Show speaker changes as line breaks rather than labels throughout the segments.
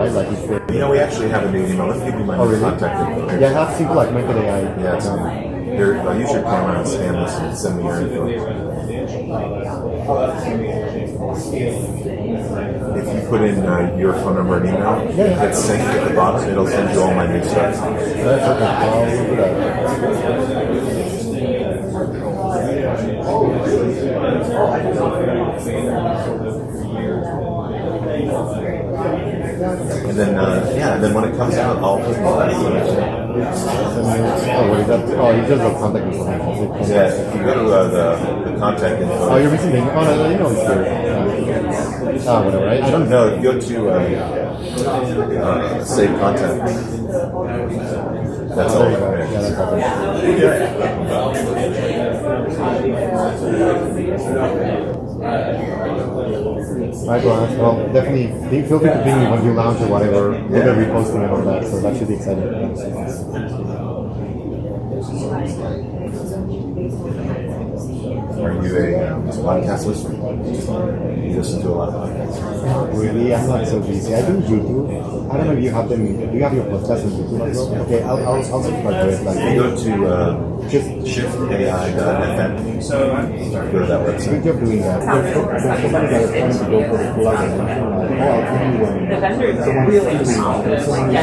Like if
You know, we actually have a new email. Let me give you my new contact info.
yeah, I have simple like method AI.
Yeah, it's here, use your camera and scan this and send me your info. If you put in your phone number and email, hit sync at the bottom, it'll send you all my new stuff.
That's okay. I'll look it up.
And then, and then when it comes out, I'll put all that information.
Oh, what is that? Oh, you just have contact information.
Yeah, if you go to the contact info.
Oh, you're missing the info? Oh, no, you know it's here. Whatever, right? I don't
know. If you go to save contact. That's all.
Yeah, that's all. Right, well, definitely feel free to ping me when you launch or whatever. We'll be reposting and all that, so that should be exciting.
Are you a podcast listener? You listen to a lot of podcasts?
Really? I'm not so busy. I do YouTube. I don't know if you have them. Do you have your podcast on YouTube as well? Okay, I'll subscribe to it. Like,
you go to shiftai.fm. Go to that website.
Good job doing that. There's somebody that is trying to go for the full dimension. Like, I'll tell you when someone really and it's like, I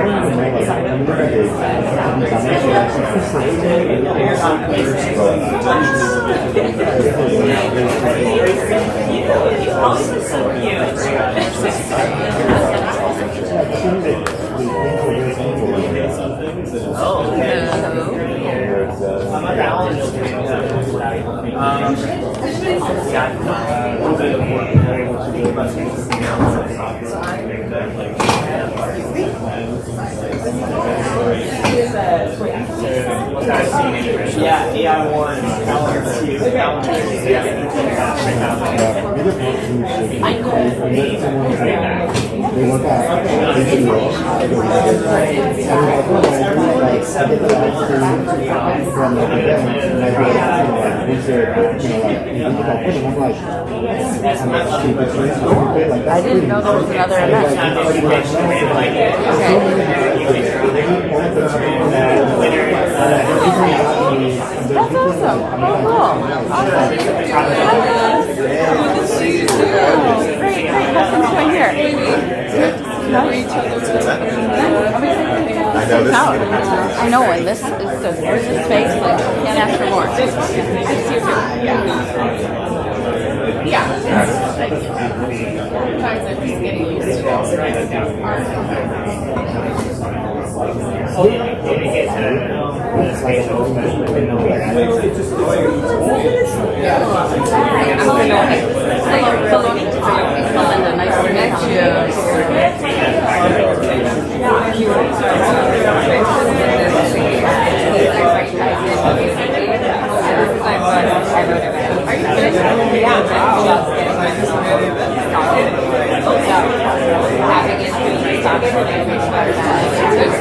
don't even know, like, I'm looking at the
Yeah, AI1,
I didn't know there was another event. That's awesome. Oh, cool. Awesome. Great. Have some fun here. I know, and this is the space, like, can't ask for more. Yeah. Sometimes I'm just getting used to it. Melinda, nice to meet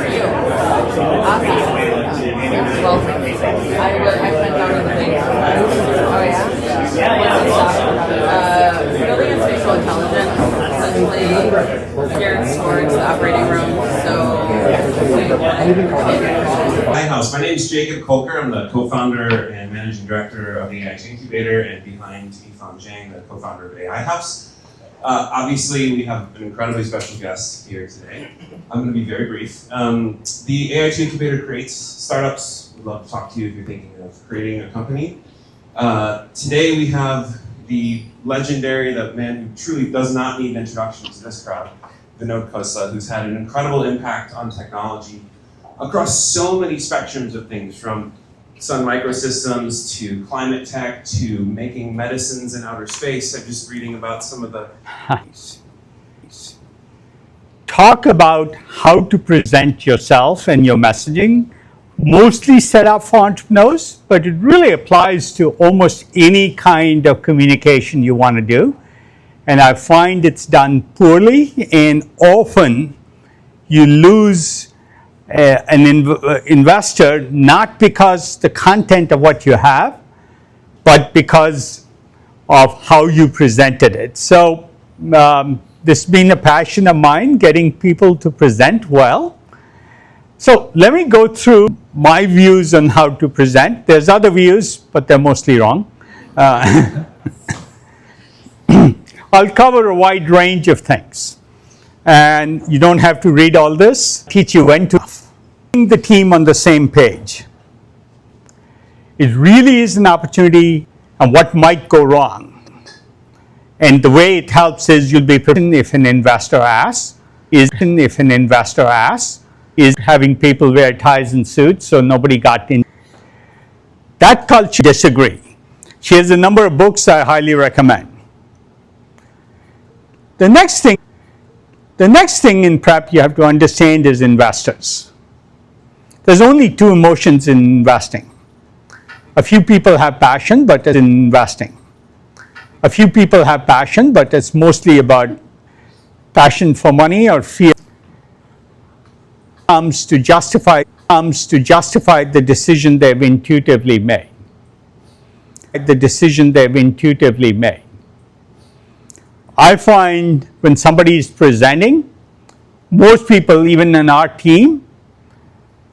you. Well, I went down to the thing. Oh, yeah? Building and spatial intelligence, essentially, Garrett's towards the operating room, so...
Hi, House. My name is Jacob Kolker. I'm the co-founder and managing director of the AIT Incubator, and behind Yifan Zhang, the co-founder of AI House. Obviously, we have an incredibly special guest here today. I'm going to be very brief. The AIT Incubator creates startups. We'd love to talk to you if you're thinking of creating a company. Today, we have the legendary, the man who truly does not need an introduction to this crowd, Vinod Khosla, who's had an incredible impact on technology across so many spectrums of things, from Sun Microsystems to climate tech to making medicines in outer space. I'm just reading about some of the...
Talk about how to present yourself and your messaging, mostly set up for entrepreneurs, but it really applies to almost any kind of communication you want to do. And I find it's done poorly, and often you lose an investor, not because the content of what you have, but because of how you presented it. So This has been a passion of mine, getting people to present well. So let me go through my views on how to present. There's other views, but they're mostly wrong. I'll cover a wide range of things. And you don't have to read all this. Teach you when to bring the team on the same page. It really is an opportunity on what might go wrong. And the way it helps is you'll be prepared if an investor asks, is having people wear ties and suits so nobody got in. That culture disagree. She has a number of books I highly recommend. The next thing in prep you have to understand is investors. There's only two emotions in investing. A few people have passion, but in investing. A few people have passion, but it's mostly about passion for money or fear. Comes to justify the decision they've intuitively made. I find when somebody is presenting, most people, even in our team,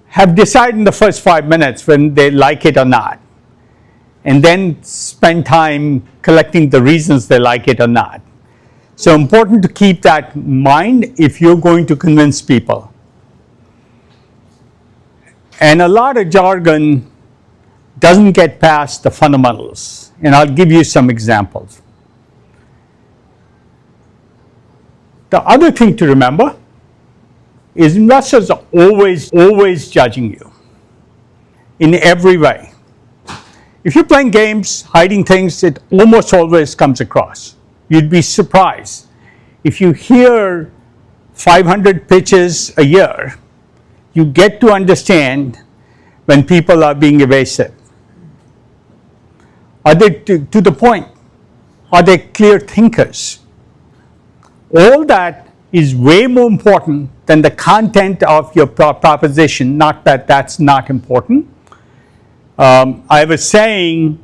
have decided in the first 5 minutes when they like it or not, and then spend time collecting the reasons they like it or not. So important to keep that in mind if you're going to convince people. And a lot of jargon doesn't get past the fundamentals, and I'll give you some examples. The other thing to remember is investors are always judging you in every way. If you're playing games, hiding things, it almost always comes across. You'd be surprised. If you hear 500 pitches a year, you get to understand when people are being evasive. Are they to the point? Are they clear thinkers? All that is way more important than the content of your proposition, not that that's not important. I was saying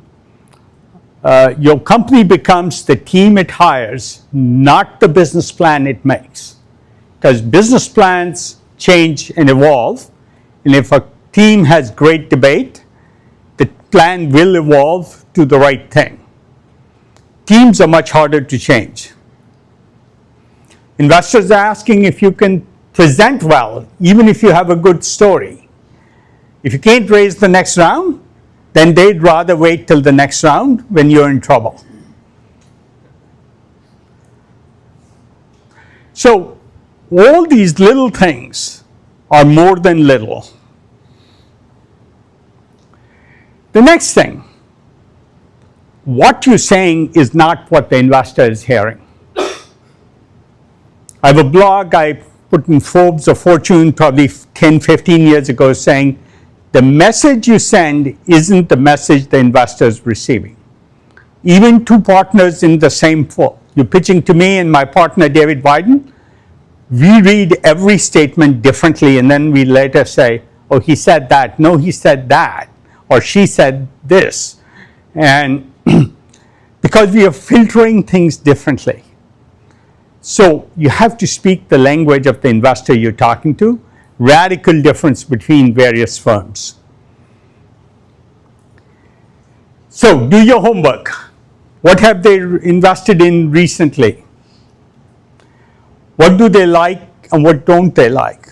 your company becomes the team it hires, not the business plan it makes. Because business plans change and evolve, and if a team has great debate, the plan will evolve to the right thing. Teams are much harder to change. Investors are asking if you can present well, even if you have a good story. If you can't raise the next round, then they'd rather wait till the next round when you're in trouble. So all these little things are more than little. The next thing, what you're saying is not what the investor is hearing. I have a blog I put in Forbes or Fortune probably 10, 15 years ago saying, the message you send isn't the message the investor is receiving. Even two partners in the same firm, you're pitching to me and my partner David Biden, we read every statement differently and then we later say, oh, he said that, no, he said that, or she said this. And because we are filtering things differently. So you have to speak the language of the investor you're talking to. Radical difference between various firms. So do your homework. What have they invested in recently? What do they like and what don't they like?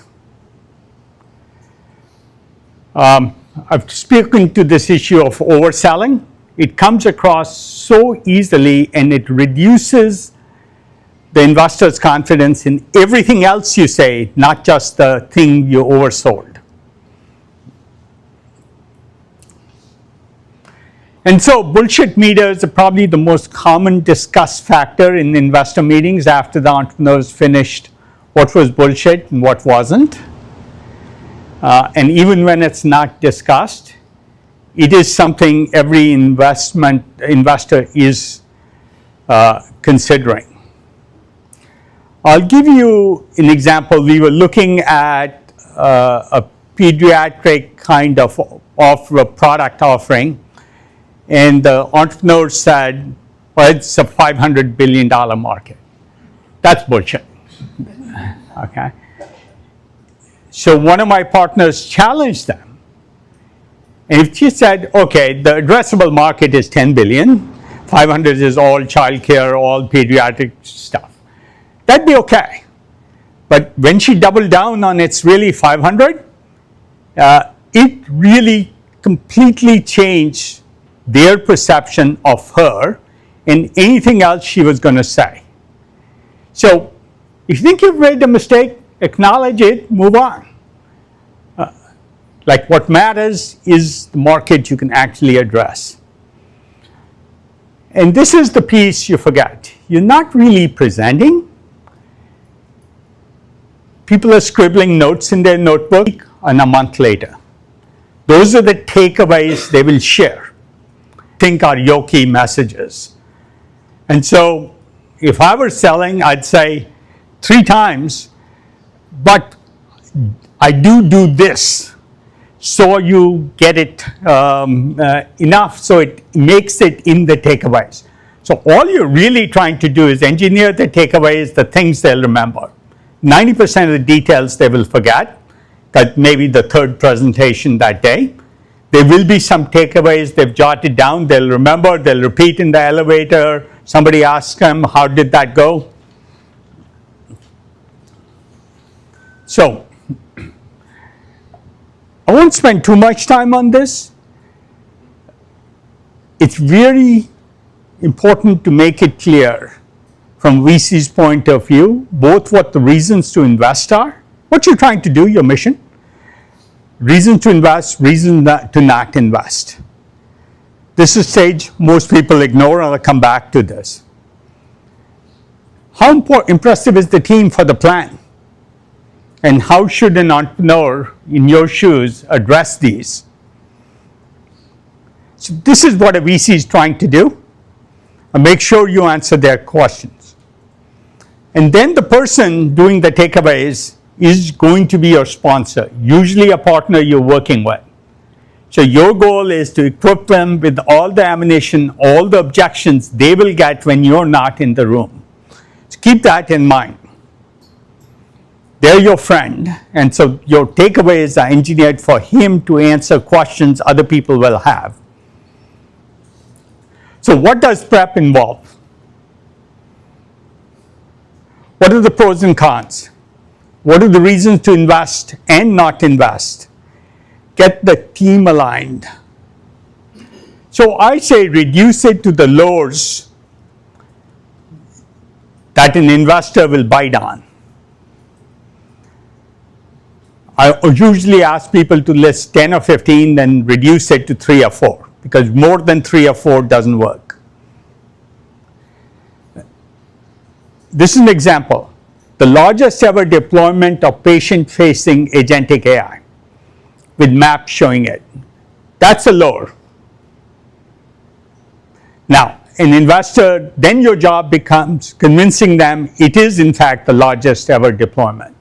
I've spoken to this issue of overselling. It comes across so easily and it reduces the investor's confidence in everything else you say, not just the thing you oversold. And so bullshit meters are probably the most common discussed factor in investor meetings after the entrepreneurs finished what was bullshit and what wasn't. And even when it's not discussed, it is something every investor is considering. I'll give you an example. We were looking at a pediatric kind of product offering, and the entrepreneur said, well, it's a $500 billion market. That's bullshit. Okay. So one of my partners challenged them. And if she said, okay, the addressable market is 10 billion, 500 is all childcare, all pediatric stuff, that'd be okay. But when she doubled down on it's really 500, it really completely changed their perception of her and anything else she was going to say. So if you think you've made a mistake, acknowledge it, move on. Like what matters is the market you can actually address. And this is the piece you forget. You're not really presenting. People are scribbling notes in their notebook and a month later. Those are the takeaways they will share. Think are yoki messages. And so if I were selling, I'd say 3 times, but I do this. So you get it enough so it makes it in the takeaways. So all you're really trying to do is engineer the takeaways, the things they'll remember. 90% of the details they will forget, that maybe the 3rd presentation that day. There will be some takeaways they've jotted down, they'll remember, they'll repeat in the elevator. Somebody asks them, how did that go? So, I won't spend too much time on this. It's very important to make it clear from VC's point of view, both what the reasons to invest are, what you're trying to do, your mission, reason to invest, reason to not invest. This is a stage most people ignore, and I'll come back to this. How impressive is the team for the plan? And how should an entrepreneur in your shoes address these? So this is what a VC is trying to do. And make sure you answer their questions. And then the person doing the takeaways is going to be your sponsor, usually a partner you're working with. So your goal is to equip them with all the ammunition, all the objections they will get when you're not in the room. So keep that in mind. They're your friend, and so your takeaways are engineered for him to answer questions other people will have. So what does prep involve? What are the pros and cons? What are the reasons to invest and not invest? Get the team aligned. So I say reduce it to the lures that an investor will bite on. I usually ask people to list 10 or 15, then reduce it to 3 or 4, because more than 3 or 4 doesn't work. This is an example. The largest ever deployment of patient-facing agentic AI with maps showing it. That's a lure. Now, an investor, then your job becomes convincing them it is in fact the largest ever deployment.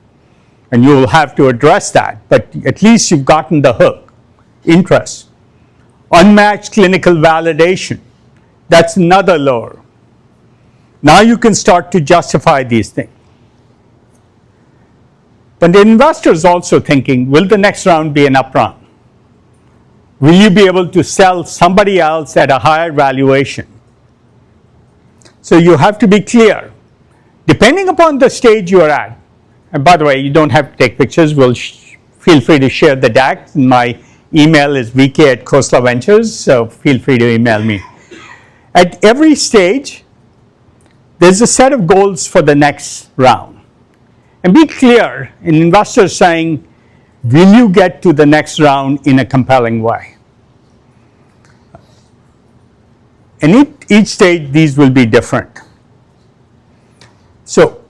And you will have to address that, but at least you've gotten the hook, interest. Unmatched clinical validation, that's another lure. Now you can start to justify these things. But the investor is also thinking, will the next round be an up round? Will you be able to sell somebody else at a higher valuation? So you have to be clear. Depending upon the stage you are at, and by the way, you don't have to take pictures. Feel free to share the deck. My email is vk@khoslaventures, so feel free to email me. At every stage, there's a set of goals for the next round. And be clear, an investor saying, will you get to the next round in a compelling way? And each stage, these will be different. So,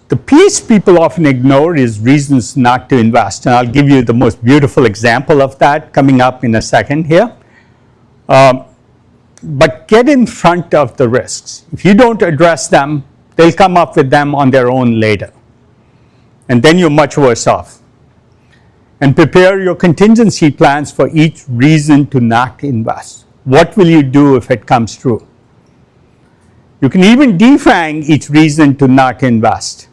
the piece people often ignore is reasons not to invest. And I'll give you the most beautiful example of that coming up in a second here. But get in front of the risks. If you don't address them, they'll come up with them on their own later. And then you're much worse off. And prepare your contingency plans for each reason to not invest. What will you do if it comes true? You can even defang each reason to not invest.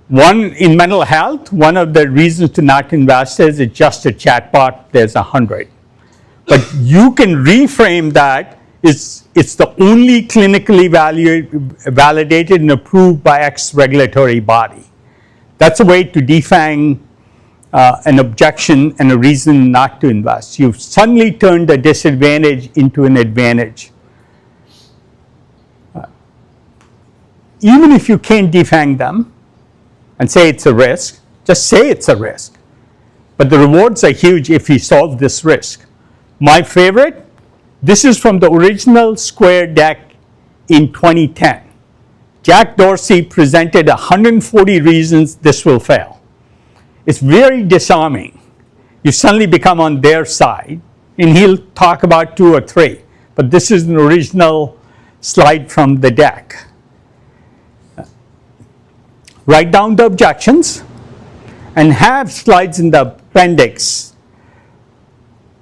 One, in mental health, one of the reasons to not invest is it's just a chatbot, there's 100. But you can reframe that, it's the only clinically validated and approved by X regulatory body. That's a way to defang an objection and a reason not to invest. You've suddenly turned a disadvantage into an advantage. Even if you can't defang them and say it's a risk, just say it's a risk. But the rewards are huge if you solve this risk. My favorite, this is from the original Square deck in 2010. Jack Dorsey presented 140 reasons this will fail. It's very disarming. You suddenly become on their side, and he'll talk about 2 or 3. But this is an original slide from the deck. Write down the objections and have slides in the appendix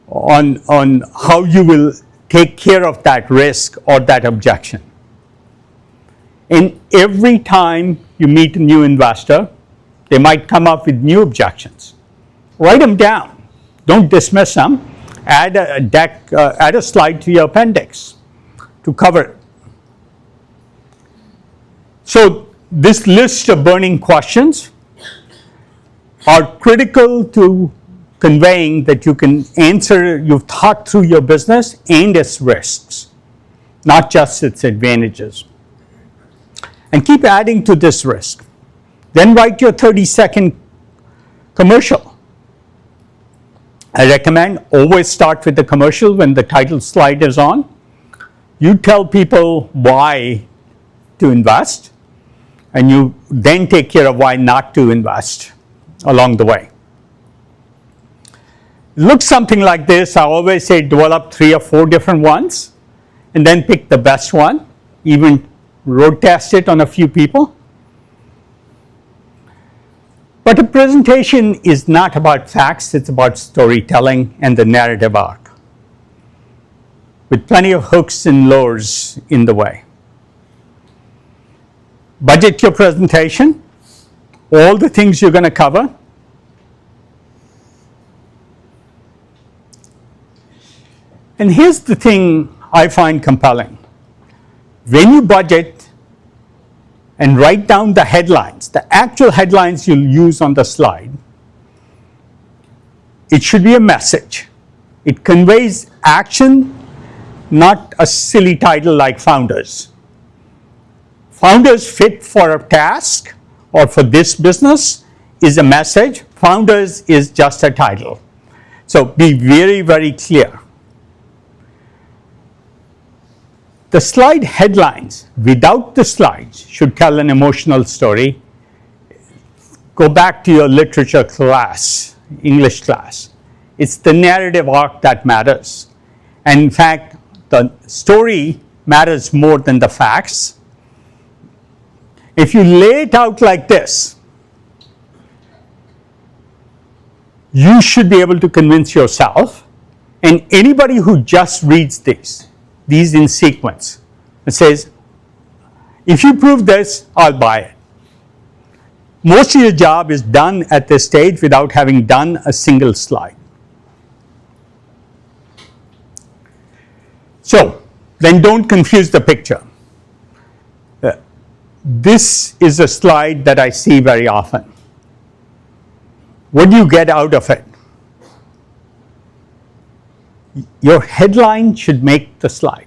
on how you will take care of that risk or that objection. And every time you meet a new investor, they might come up with new objections. Write them down. Don't dismiss them. Add a slide to your appendix to cover it. So this list of burning questions are critical to conveying that you can answer, you've thought through your business and its risks, not just its advantages. And keep adding to this risk. Then write your 30-second commercial. I recommend always start with the commercial when the title slide is on. You tell people why to invest, and you then take care of why not to invest along the way. It looks something like this. I always say develop 3 or 4 different ones, and then pick the best one, even road test it on a few people. But a presentation is not about facts, it's about storytelling and the narrative arc, with plenty of hooks and lures in the way. Budget your presentation, all the things you're going to cover. And here's the thing I find compelling. When you budget and write down the headlines, the actual headlines you'll use on the slide, it should be a message. It conveys action, not a silly title like Founders. Founders fit for a task or for this business is a message. Founders is just a title. So be very, very clear. The slide headlines, without the slides, should tell an emotional story. Go back to your literature class, English class. It's the narrative arc that matters. And in fact, the story matters more than the facts. If you lay it out like this, you should be able to convince yourself, and anybody who just reads these in sequence, it says, if you prove this, I'll buy it. Most of your job is done at this stage without having done a single slide. So, then don't confuse the picture. This is a slide that I see very often. What do you get out of it? Your headline should make the slide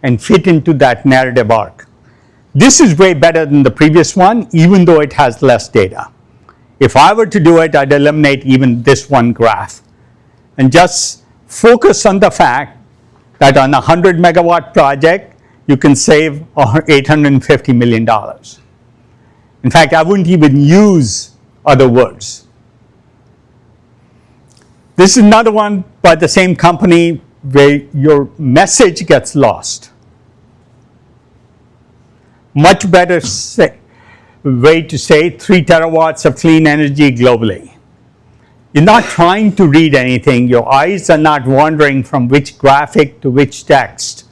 and fit into that narrative arc. This is way better than the previous one, even though it has less data. If I were to do it, I'd eliminate even this one graph and just focus on the fact that on a 100 megawatt project, you can save $850 million. In fact, I wouldn't even use other words. This is another one by the same company where your message gets lost. Much better way to say 3 terawatts of clean energy globally. You're not trying to read anything. Your eyes are not wandering from which graphic to which text.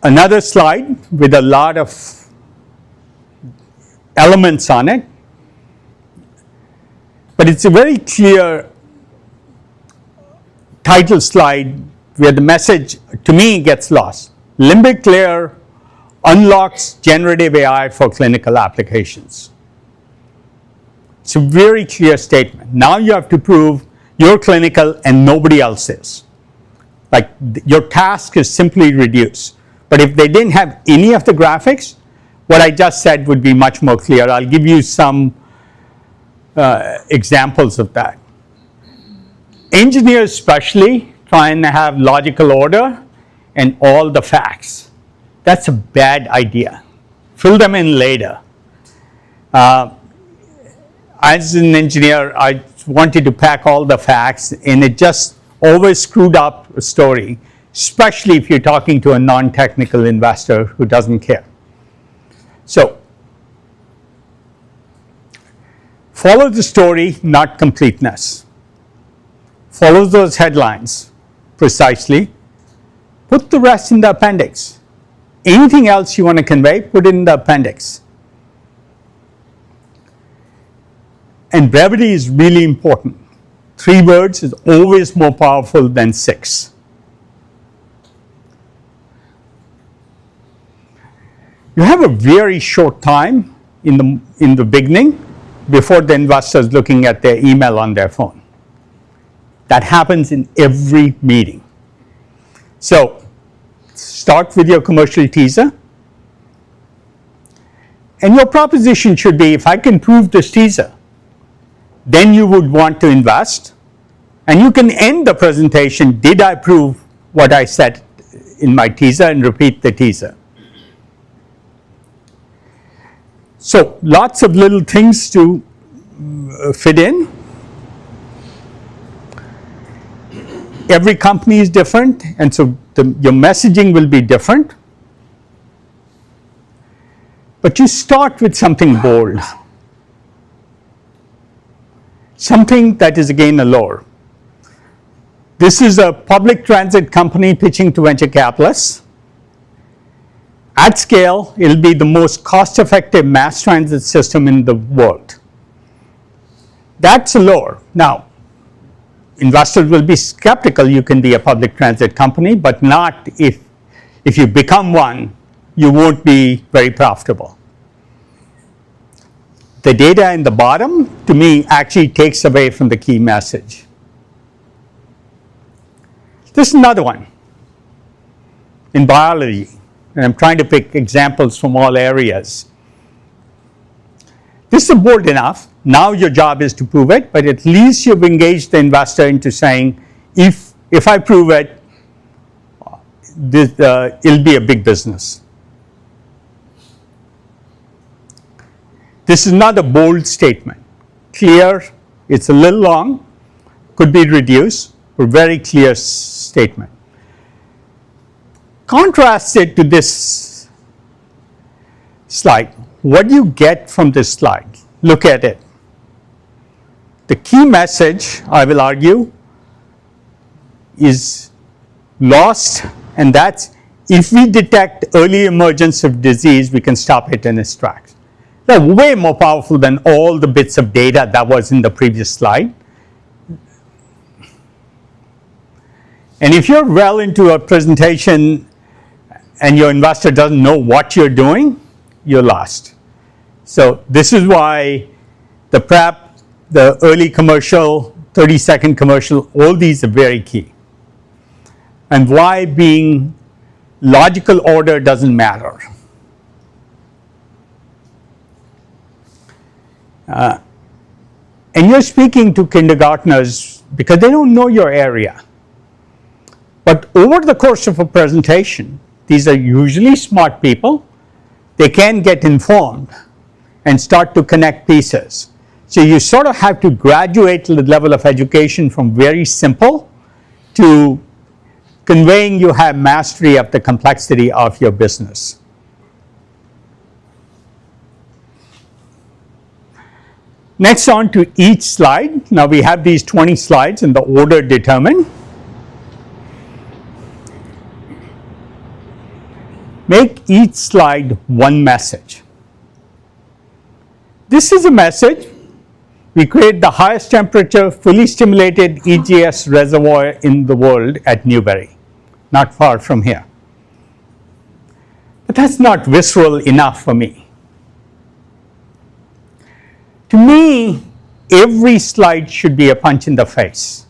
another slide with a lot of elements on it, but it's a very clear title slide where the message to me gets lost. Limbic layer unlocks generative AI for clinical applications. It's a very clear statement. Now you have to prove you're clinical and nobody else is. Like your task is simply reduced. But if they didn't have any of the graphics, what I just said would be much more clear. I'll give you some examples of that. Engineers especially try and have logical order and all the facts. That's a bad idea. Fill them in later. As an engineer, I wanted to pack all the facts, and it just always screwed up a story, especially if you're talking to a non-technical investor who doesn't care. So, follow the story, not completeness. Follow those headlines precisely. Put the rest in the appendix. Anything else you want to convey, put it in the appendix. And brevity is really important. 3 words is always more powerful than 6. You have a very short time in the beginning before the investor is looking at their email on their phone. That happens in every meeting. So start with your commercial teaser. And your proposition should be, if I can prove this teaser, then you would want to invest. And you can end the presentation, did I prove what I said in my teaser, and repeat the teaser. So lots of little things to fit in. Every company is different, and so your messaging will be different. But you start with something bold. Something that is again a lure. This is a public transit company pitching to venture capitalists. At scale, it will be the most cost-effective mass transit system in the world. That's a lure. Now, investors will be skeptical you can be a public transit company, but not if you become one, you won't be very profitable. The data in the bottom, to me, actually takes away from the key message. This is another one in biology, and I'm trying to pick examples from all areas. This is bold enough. Now your job is to prove it, but at least you've engaged the investor into saying, if I prove it, it'll be a big business. This is not a bold statement. Clear, it's a little long, could be reduced, but very clear statement. Contrast it to this slide. What do you get from this slide? Look at it. The key message, I will argue, is lost, and that's if we detect early emergence of disease, we can stop it in its tracks. They're way more powerful than all the bits of data that was in the previous slide. And if you're well into a presentation and your investor doesn't know what you're doing, you're lost. So this is why the prep, the early commercial, 30-second commercial, all these are very key. And why being logical order doesn't matter. And you're speaking to kindergartners because they don't know your area. But over the course of a presentation, these are usually smart people. They can get informed and start to connect pieces. So you sort of have to graduate the level of education from very simple to conveying you have mastery of the complexity of your business. Next, on to each slide. Now we have these 20 slides in the order determined. Make each slide one message. This is a message. We create the highest temperature, fully stimulated EGS reservoir in the world at Newberry, not far from here. But that's not visceral enough for me. To me, every slide should be a punch in the face.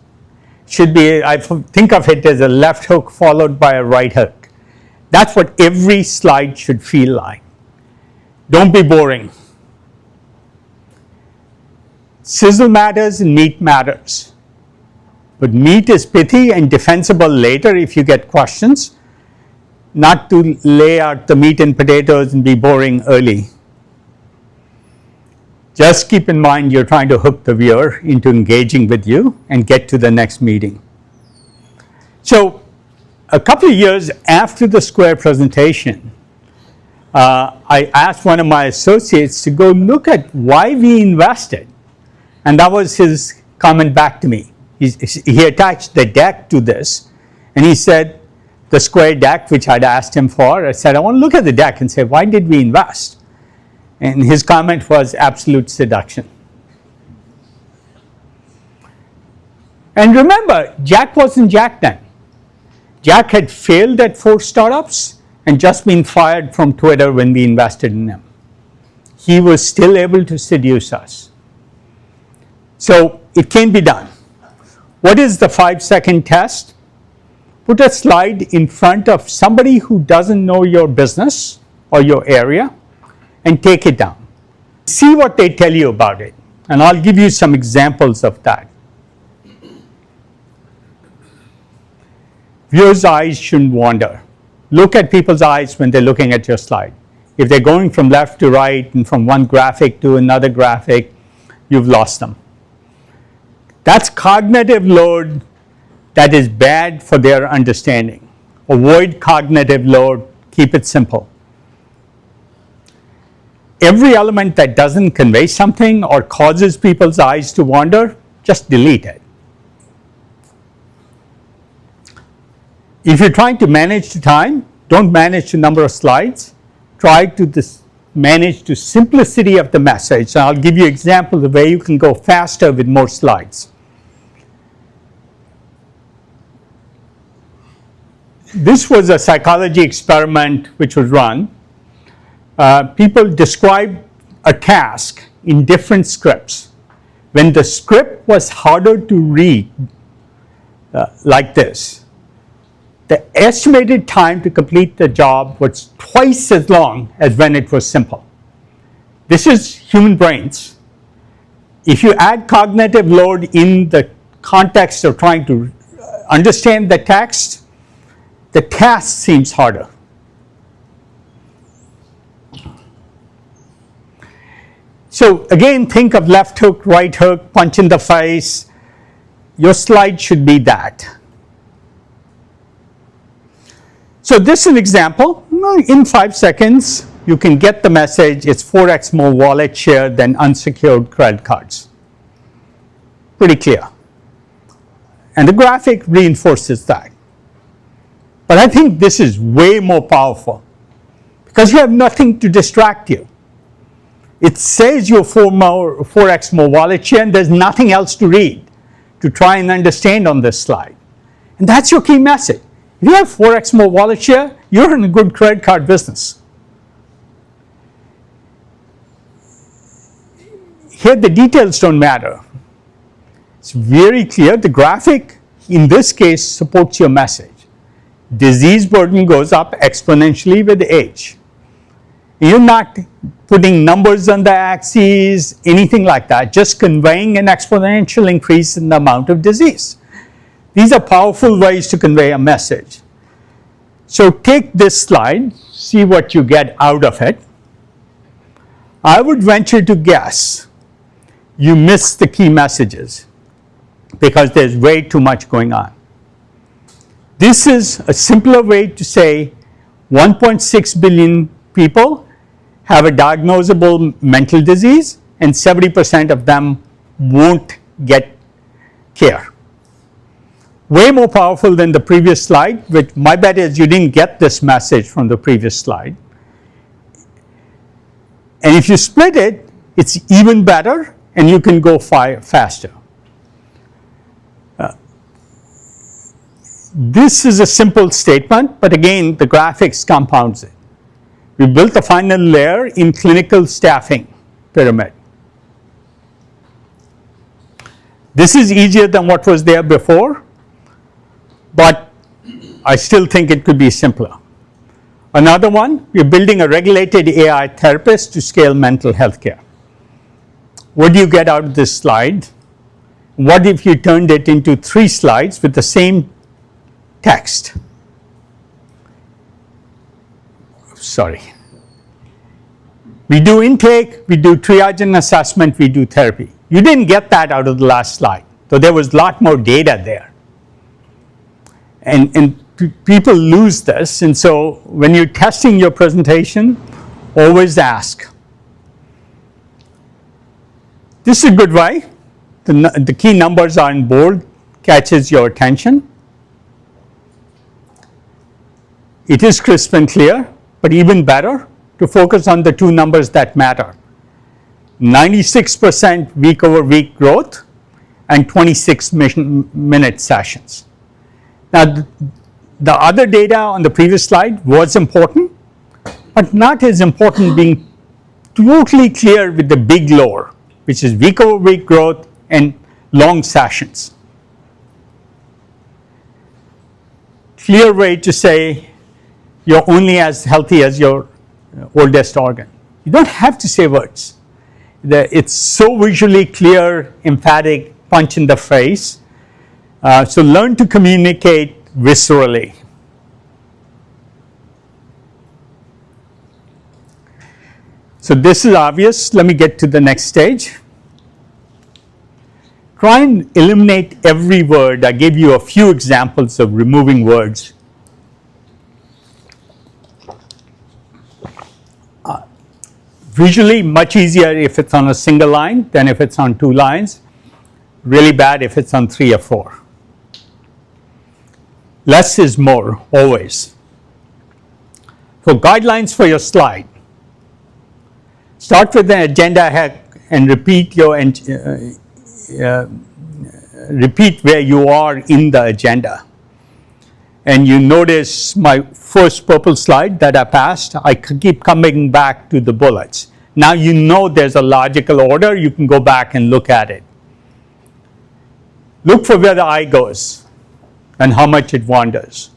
Should be, I think of it as a left hook followed by a right hook. That's what every slide should feel like. Don't be boring. Sizzle matters and meat matters. But meat is pithy and defensible later if you get questions, not to lay out the meat and potatoes and be boring early. Just keep in mind you're trying to hook the viewer into engaging with you and get to the next meeting. So a couple of years after the Square presentation, I asked one of my associates to go look at why we invested. And that was his comment back to me. He attached the deck to this, and he said, the Square deck, which I'd asked him for, I said, I want to look at the deck and say, why did we invest? And his comment was absolute seduction. And remember, Jack wasn't Jack then. Jack had failed at 4 startups and just been fired from Twitter when we invested in him. He was still able to seduce us. So it can be done. What is the 5-second test? Put a slide in front of somebody who doesn't know your business or your area and take it down. See what they tell you about it. And I'll give you some examples of that. Viewers' eyes shouldn't wander. Look at people's eyes when they're looking at your slide. If they're going from left to right and from one graphic to another graphic, you've lost them. That's cognitive load that is bad for their understanding. Avoid cognitive load, keep it simple. Every element that doesn't convey something or causes people's eyes to wander, just delete it. If you're trying to manage the time, don't manage the number of slides. Try to manage the simplicity of the message. And I'll give you examples of where you can go faster with more slides. This was a psychology experiment which was run. People described a task in different scripts. When the script was harder to read, like this, the estimated time to complete the job was twice as long as when it was simple. This is human brains. If you add cognitive load in the context of trying to understand the text, the task seems harder. So again, think of left hook, right hook, punch in the face. Your slide should be that. So this is an example. In 5 seconds, you can get the message. It's 4x more wallet share than unsecured credit cards. Pretty clear. And the graphic reinforces that. But I think this is way more powerful because you have nothing to distract you. It says you're 4x more wallet share, and there's nothing else to read to try and understand on this slide. And that's your key message. If you have 4x more wallet share, you're in a good credit card business. Here, the details don't matter. It's very clear. The graphic, in this case, supports your message. Disease burden goes up exponentially with age. You're not putting numbers on the axes, anything like that, just conveying an exponential increase in the amount of disease. These are powerful ways to convey a message. So take this slide, see what you get out of it. I would venture to guess you miss the key messages because there's way too much going on. This is a simpler way to say 1.6 billion people have a diagnosable mental disease, and 70% of them won't get care. Way more powerful than the previous slide, which my bet is you didn't get this message from the previous slide. And if you split it, it's even better, and you can go faster. This is a simple statement, but again, the graphics compounds it. We built the final layer in clinical staffing pyramid. This is easier than what was there before, but I still think it could be simpler. Another one, we're building a regulated AI therapist to scale mental health care. What do you get out of this slide? What if you turned it into 3 slides with the same text? Sorry. We do intake, we do triage and assessment, we do therapy. You didn't get that out of the last slide, so there was a lot more data there. And people lose this, and so when you're testing your presentation, always ask. This is a good way. The key numbers are in bold, catches your attention. It is crisp and clear, but even better to focus on the 2 numbers that matter. 96% week over week growth and 26-minute sessions. Now, the other data on the previous slide was important, but not as important being totally clear with the big lore, which is week over week growth and long sessions. Clear way to say you're only as healthy as your oldest organ. You don't have to say words. It's so visually clear, emphatic, punch in the face. So learn to communicate viscerally. So this is obvious. Let me get to the next stage. Try and eliminate every word. I gave you a few examples of removing words. Visually, much easier if it's on a single line than if it's on 2 lines. Really bad if it's on 3 or 4. Less is more, always. So guidelines for your slide. Start with an agenda hack and repeat repeat where you are in the agenda. And you notice my first purple slide that I passed, I keep coming back to the bullets. Now you know there's a logical order, you can go back and look at it. Look for where the eye goes and how much it wanders.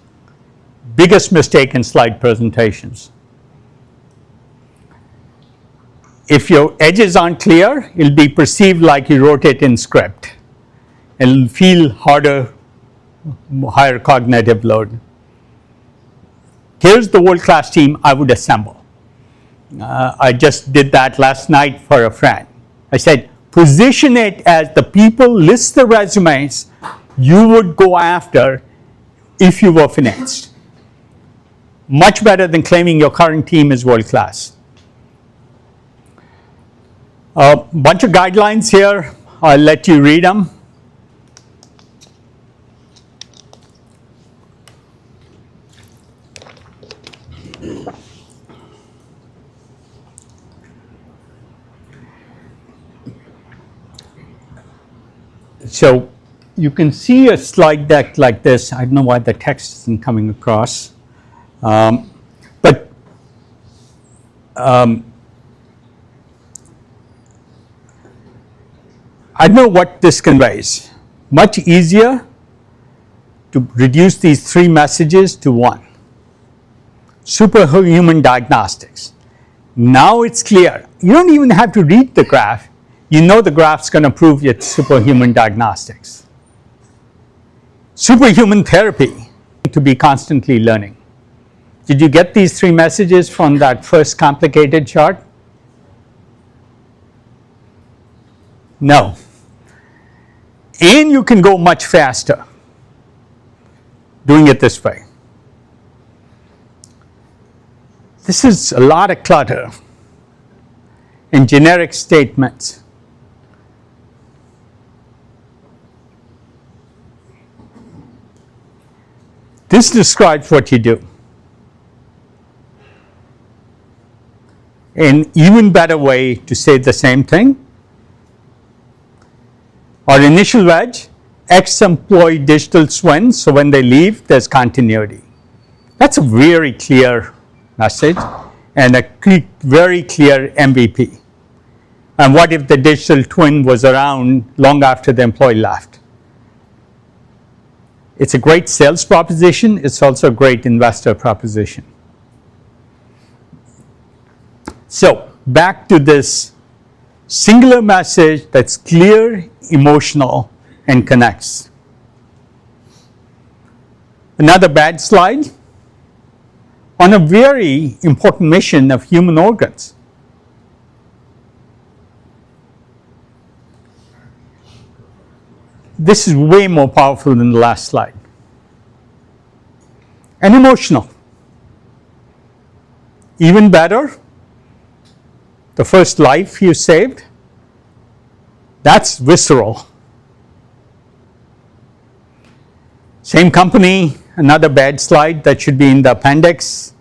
Biggest mistake in slide presentations. If your edges aren't clear, it'll be perceived like you wrote it in script. It'll feel harder, higher cognitive load. Here's the world-class team I would assemble. I just did that last night for a friend. I said, position it as the people, list the resumes you would go after if you were financed. Much better than claiming your current team is world-class. A bunch of guidelines here. I'll let you read them. So you can see a slide deck like this. I don't know why the text isn't coming across. I know what this conveys. Much easier to reduce these 3 messages to 1. Superhuman diagnostics. Now it's clear. You don't even have to read the graph. You know the graph's going to prove it's superhuman diagnostics. Superhuman therapy, to be constantly learning. Did you get these 3 messages from that first complicated chart? No. And you can go much faster doing it this way. This is a lot of clutter and generic statements. . This describes what you do. An even better way to say the same thing. Our initial wedge, ex-employee digital twin, so when they leave, there's continuity. That's a very clear message and a very clear MVP. And what if the digital twin was around long after the employee left? It's a great sales proposition. It's also a great investor proposition. So back to this singular message that's clear, emotional, and connects. Another bad slide on a very important mission of human organs. This is way more powerful than the last slide. And emotional. Even better, the first life you saved, that's Visceral. Same company, another bad slide that should be in the appendix.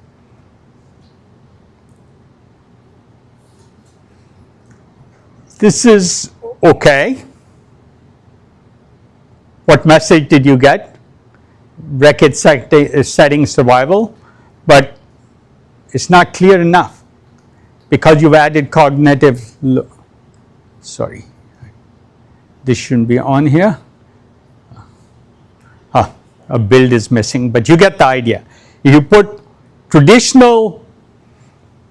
This is okay. What message did you get? Record setting survival, but it's not clear enough because you've added cognitive, sorry, this shouldn't be on here. A build is missing, but you get the idea. If you put traditional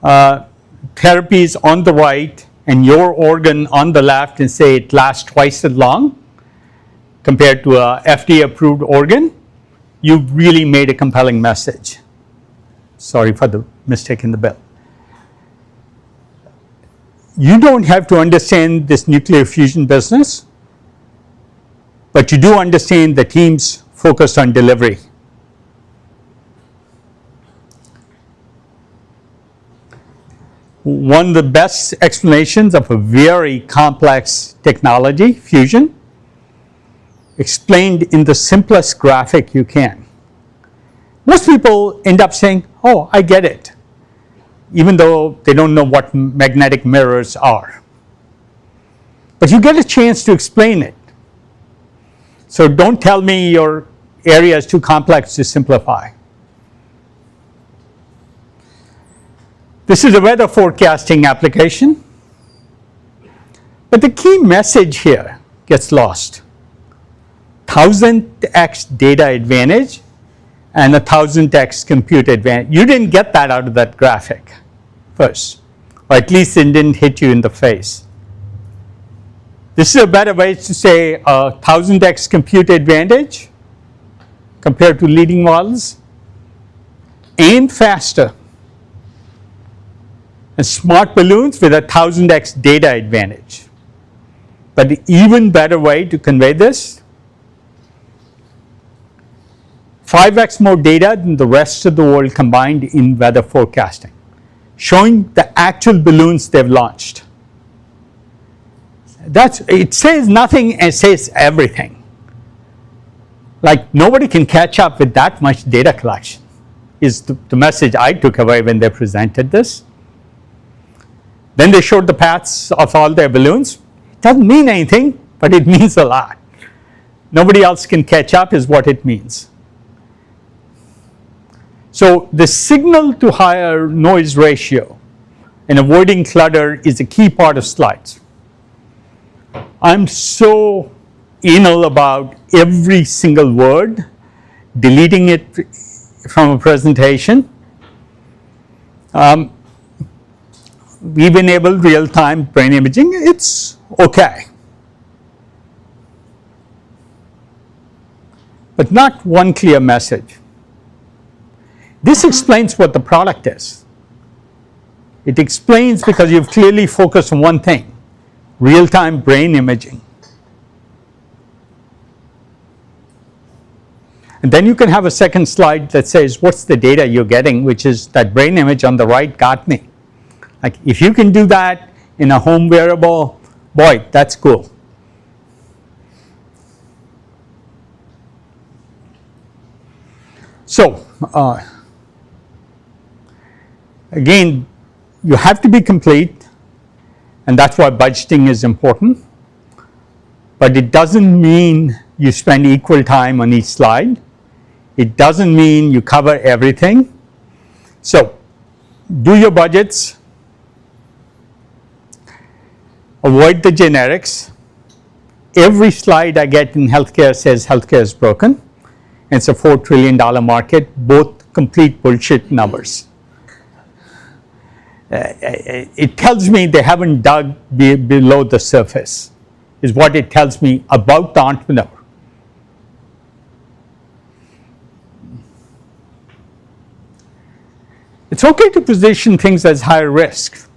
therapies on the right and your organ on the left and say it lasts twice as long compared to a FDA approved organ, you've really made a compelling message. Sorry for the mistake in the bill. You don't have to understand this nuclear fusion business, but you do understand the team's focused on delivery. One of the best explanations of a very complex technology, fusion, explained in the simplest graphic you can. Most people end up saying, oh, I get it, even though they don't know what magnetic mirrors are. But you get a chance to explain it. So don't tell me your area is too complex to simplify. This is a weather forecasting application. But the key message here gets lost. 1000x data advantage and 1000x compute advantage. You didn't get that out of that graphic first, or at least it didn't hit you in the face. This is a better way to say 1000x compute advantage compared to leading models and faster. And smart balloons with 1000x data advantage. But the even better way to convey this, 5x more data than the rest of the world combined in weather forecasting, showing the actual balloons they've launched. It says nothing and says everything. Like nobody can catch up with that much data collection is the message I took away when they presented this. Then they showed the paths of all their balloons. It doesn't mean anything, but it means a lot. Nobody else can catch up is what it means. So the signal to higher noise ratio and avoiding clutter is a key part of slides. I'm so anal about every single word, deleting it from a presentation. We've enabled real-time brain imaging. It's okay. But not one clear message. This explains what the product is. It explains because you've clearly focused on one thing. Real-time brain imaging. And then you can have a second slide that says, what's the data you're getting, which is that brain image on the right got me. Like, if you can do that in a home wearable, boy, that's cool. So, again, you have to be complete, and that's why budgeting is important. But it doesn't mean you spend equal time on each slide. It doesn't mean you cover everything. So, do your budgets, avoid the generics. Every slide I get in healthcare says healthcare is broken. It's a $4 trillion market, both complete bullshit numbers. It tells me they haven't dug below the surface, is what it tells me about the entrepreneur. It's okay to position things as higher risk,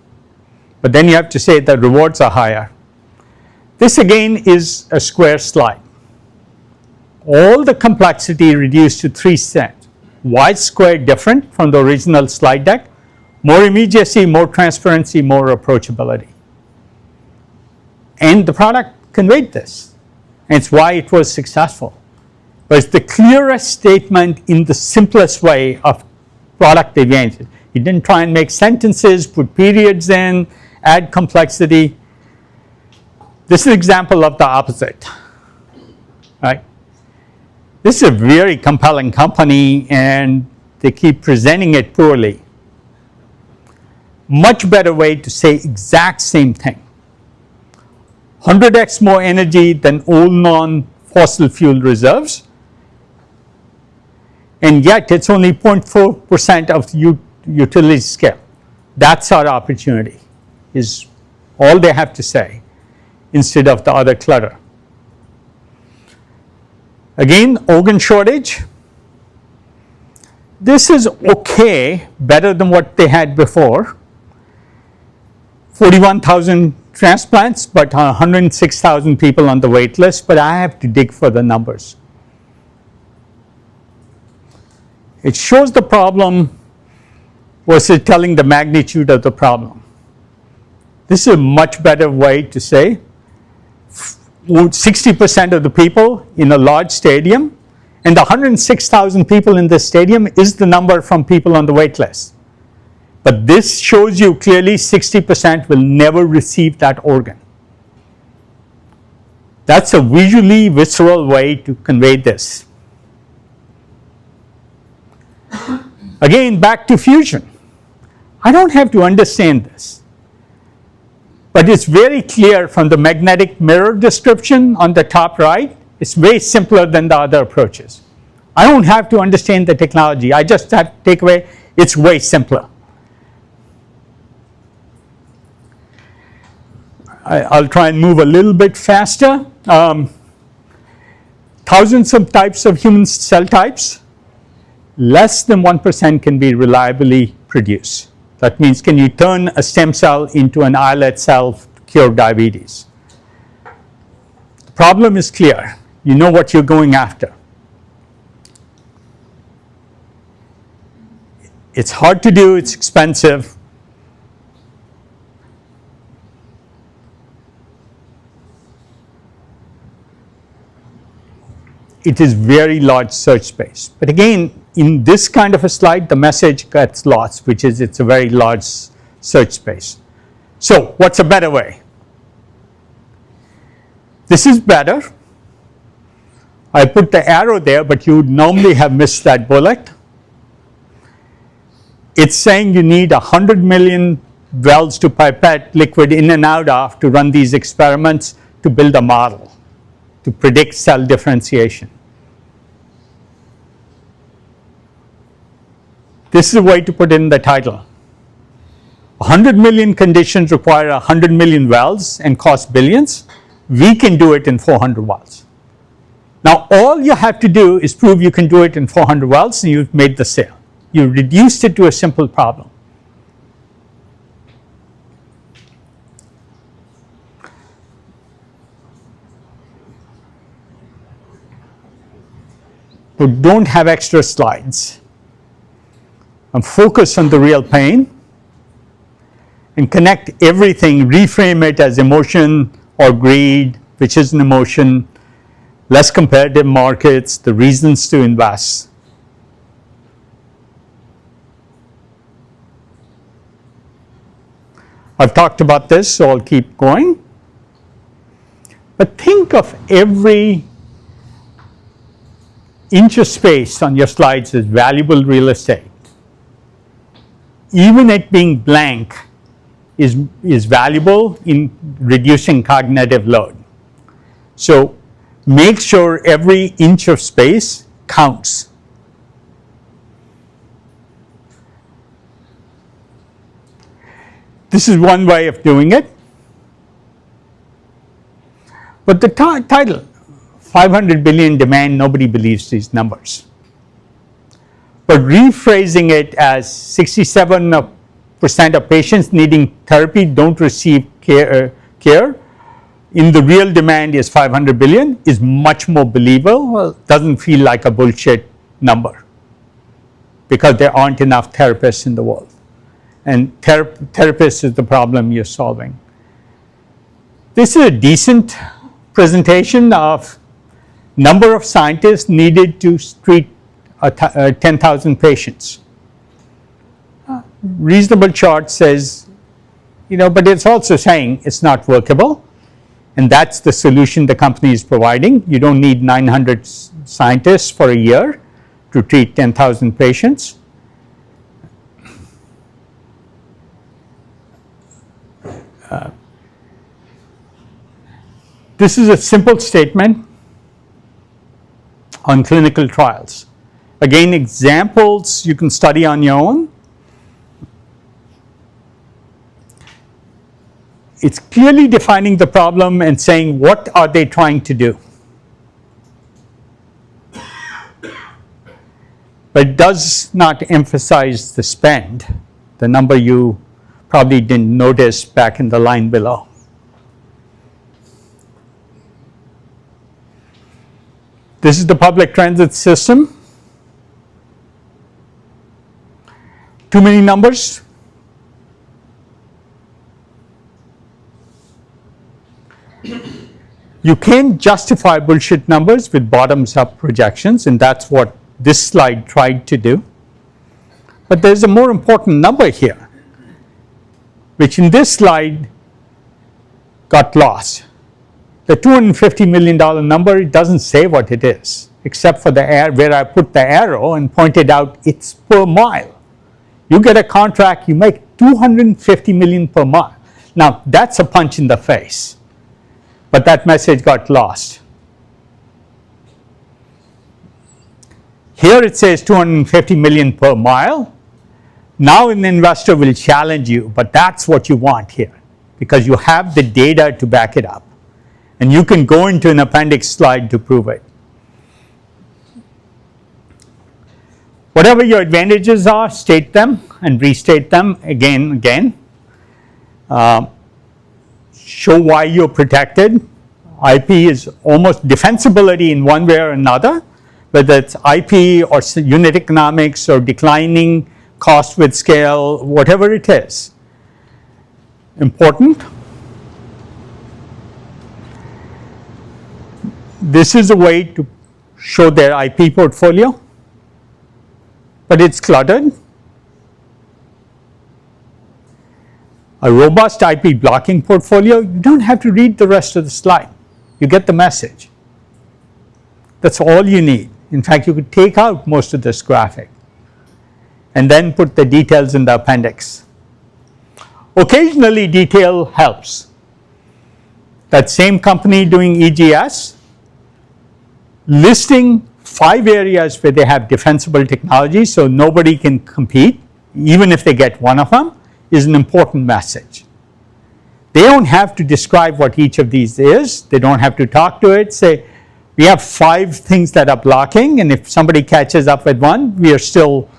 but then you have to say that rewards are higher. This again is a square slide. All the complexity reduced to 3 cents. Why square different from the original slide deck? More immediacy, more transparency, more approachability. And the product conveyed this. And it's why it was successful. But it's the clearest statement in the simplest way of product advantage. He didn't try and make sentences, put periods in, add complexity. This is an example of the opposite. Right? This is a very compelling company, and they keep presenting it poorly. Much better way to say exact same thing. 100x more energy than all non-fossil fuel reserves, and yet it's only 0.4% of the utility scale. That's our opportunity, is all they have to say, instead of the other clutter. Again, organ shortage. This is okay, better than what they had before. 41,000 transplants, but 106,000 people on the wait list, but I have to dig for the numbers. It shows the problem versus telling the magnitude of the problem. This is a much better way to say 60% of the people in a large stadium, and the 106,000 people in this stadium is the number from people on the wait list. But this shows you clearly 60% will never receive that organ. That's a visually visceral way to convey this. Again, back to fusion. I don't have to understand this. But it's very clear from the magnetic mirror description on the top right. It's way simpler than the other approaches. I don't have to understand the technology. I just have to take away, it's way simpler. I'll try and move a little bit faster. Thousands of types of human cell types. Less than 1% can be reliably produced. That means, can you turn a stem cell into an islet cell to cure diabetes? The problem is clear. You know what you're going after. It's hard to do, it's expensive. It is very large search space. But again, in this kind of a slide, the message gets lost, which is it's a very large search space. So what's a better way? This is better. I put the arrow there, but you would normally have missed that bullet. It's saying you need 100 million wells to pipette liquid in and out of to run these experiments to build a model to predict cell differentiation. This is a way to put in the title. 100 million conditions require 100 million wells and cost billions. We can do it in 400 wells. Now, all you have to do is prove you can do it in 400 wells, and you've made the sale. You reduced it to a simple problem. But don't have extra slides. And focus on the real pain and connect everything, reframe it as emotion or greed, which is an emotion, less competitive markets, the reasons to invest. I've talked about this, so I'll keep going. But think of every inch of space on your slides as valuable real estate. Even it being blank is valuable in reducing cognitive load. So make sure every inch of space counts. This is one way of doing it. But the title, 500 billion demand, nobody believes these numbers. But rephrasing it as 67% of patients needing therapy don't receive care, in the real demand is 500 billion is much more believable, doesn't feel like a bullshit number because there aren't enough therapists in the world. And therapists is the problem you're solving. This is a decent presentation of number of scientists needed to treat 10,000 patients. Reasonable chart says, but it's also saying it's not workable. And that's the solution the company is providing. You don't need 900 scientists for a year to treat 10,000 patients. This is a simple statement on clinical trials. Again, examples you can study on your own. It's clearly defining the problem and saying what are they trying to do. But it does not emphasize the spend, the number you probably didn't notice back in the line below. This is the public transit system. Too many numbers? You can't justify bullshit numbers with bottoms-up projections, and that's what this slide tried to do. But there's a more important number here, which in this slide got lost. The $250 million number, it doesn't say what it is, except for the where I put the arrow and pointed out it's per mile. You get a contract, you make $250 million per mile. Now, that's a punch in the face. But that message got lost. Here it says 250 million per mile. Now an investor will challenge you, but that's what you want here because you have the data to back it up. And you can go into an appendix slide to prove it. Whatever your advantages are, state them and restate them again. Show why you're protected. IP is almost defensibility in one way or another, whether it's IP or unit economics or declining cost with scale, whatever it is. Important. This is a way to show their IP portfolio, but it's cluttered. A robust IP blocking portfolio, you don't have to read the rest of the slide. You get the message. That's all you need. In fact, you could take out most of this graphic and then put the details in the appendix. Occasionally, detail helps. That same company doing EGS, listing 5 areas where they have defensible technology so nobody can compete, even if they get one of them, is an important message. They don't have to describe what each of these is. They don't have to talk to it, say, we have 5 things that are blocking, and if somebody catches up with one, we still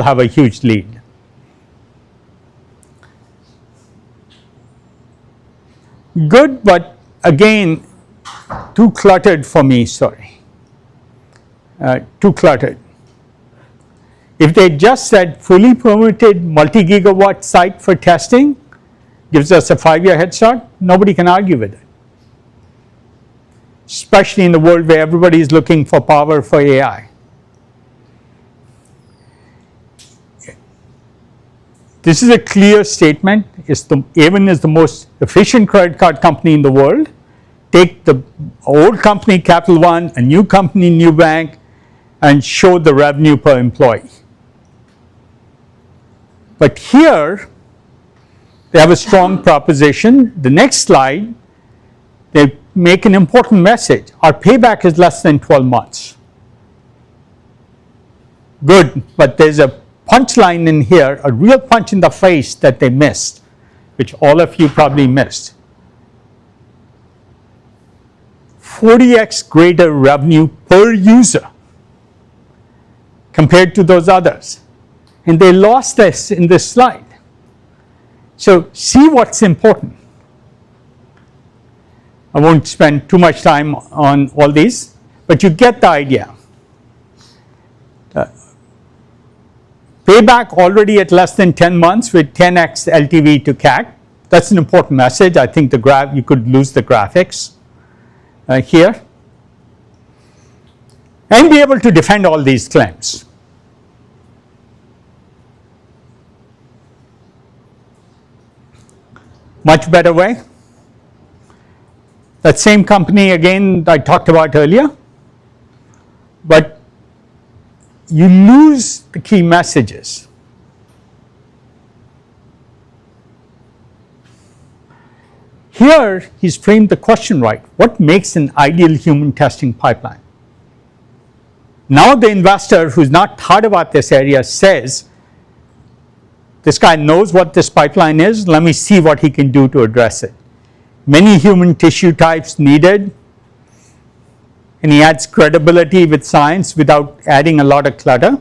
have a huge lead. Good, but again, too cluttered for me, sorry. Too cluttered. If they just said fully permitted multi-gigawatt site for testing gives us a 5-year head start, nobody can argue with it. Especially in the world where everybody is looking for power for AI. This is a clear statement. Avon is the most efficient credit card company in the world. Take the old company, Capital One, a new company, New Bank, and show the revenue per employee. But here, they have a strong proposition. The next slide, they make an important message. Our payback is less than 12 months. Good, but there's a punchline in here, a real punch in the face that they missed, which all of you probably missed. 40x greater revenue per user compared to those others. And they lost this in this slide. So see what's important. I won't spend too much time on all these, but you get the idea. Payback already at less than 10 months with 10x LTV to CAC. That's an important message. I think you could lose the graphics here. And be able to defend all these claims. Much better way. That same company again I talked about earlier, but you lose the key messages. Here he's framed the question right. What makes an ideal human testing pipeline? Now the investor who's not thought about this area says, this guy knows what this pipeline is, let me see what he can do to address it. Many human tissue types needed, and he adds credibility with science without adding a lot of clutter.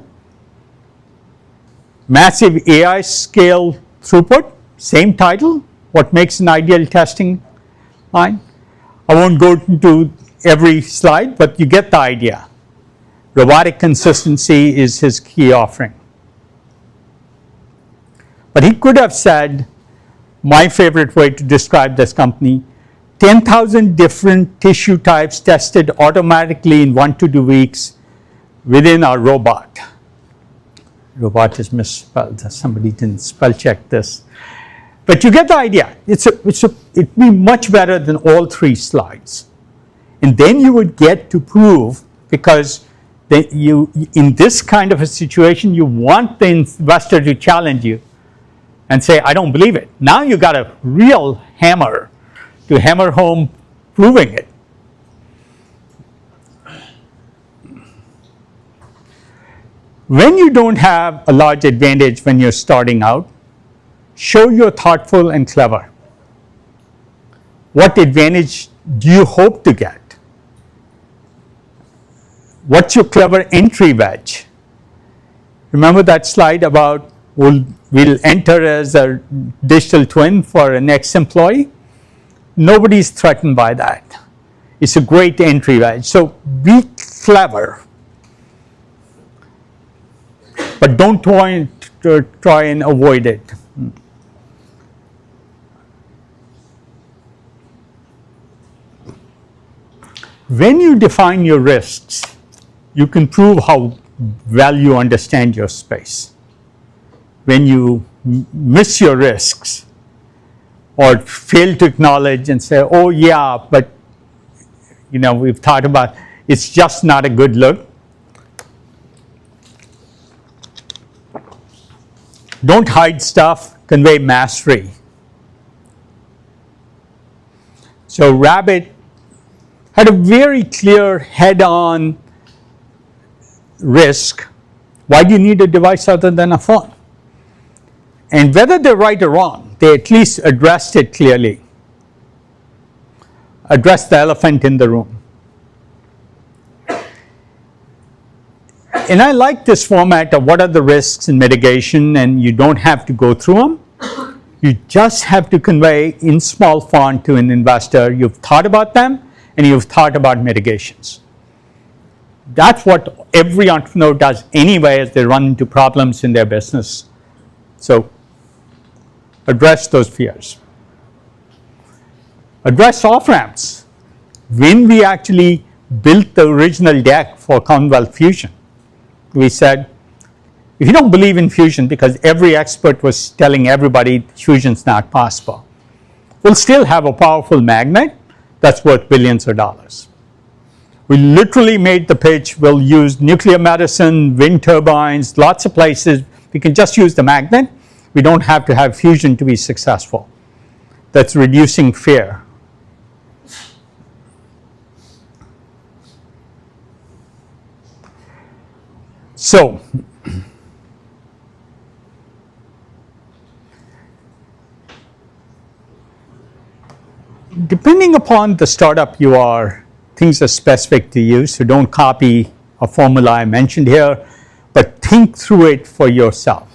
Massive AI scale throughput, same title, what makes an ideal testing line. I won't go into every slide, but you get the idea. Robotic consistency is his key offering. But he could have said, my favorite way to describe this company, 10,000 different tissue types tested automatically in 1 to 2 weeks within our robot. Robot is misspelled. Somebody didn't spell check this. But you get the idea. It'd be much better than all 3 slides. And then you would get to prove, because in this kind of a situation, you want the investor to challenge you and say, I don't believe it. Now you got a real hammer to hammer home proving it. When you don't have a large advantage when you're starting out, show you're thoughtful and clever. What advantage do you hope to get? What's your clever entry wedge? Remember that slide about we'll enter as a digital twin for an ex-employee? Nobody's threatened by that. It's a great entry wedge. So be clever, but don't try and avoid it. When you define your risks, you can prove how well you understand your space. When you miss your risks or fail to acknowledge and say, oh yeah, but we've thought about, it's just not a good look. Don't hide stuff, convey mastery. So Rabbit had a very clear head-on risk. Why do you need a device other than a phone? And whether they're right or wrong, they at least addressed it clearly. Addressed the elephant in the room. And I like this format of what are the risks and mitigation, and you don't have to go through them. You just have to convey in small font to an investor, you've thought about them and you've thought about mitigations. That's what every entrepreneur does anyway as they run into problems in their business. So address those fears. Address off-ramps. When we actually built the original deck for Commonwealth Fusion, we said, If you don't believe in fusion because every expert was telling everybody fusion's not possible, we'll still have a powerful magnet that's worth billions of dollars. We literally made the pitch. We'll use nuclear medicine, wind turbines, lots of places. We can just use the magnet. We don't have to have fusion to be successful. That's reducing fear. So, depending upon the startup you are, things are specific to you, so don't copy a formula I mentioned here, but think through it for yourself.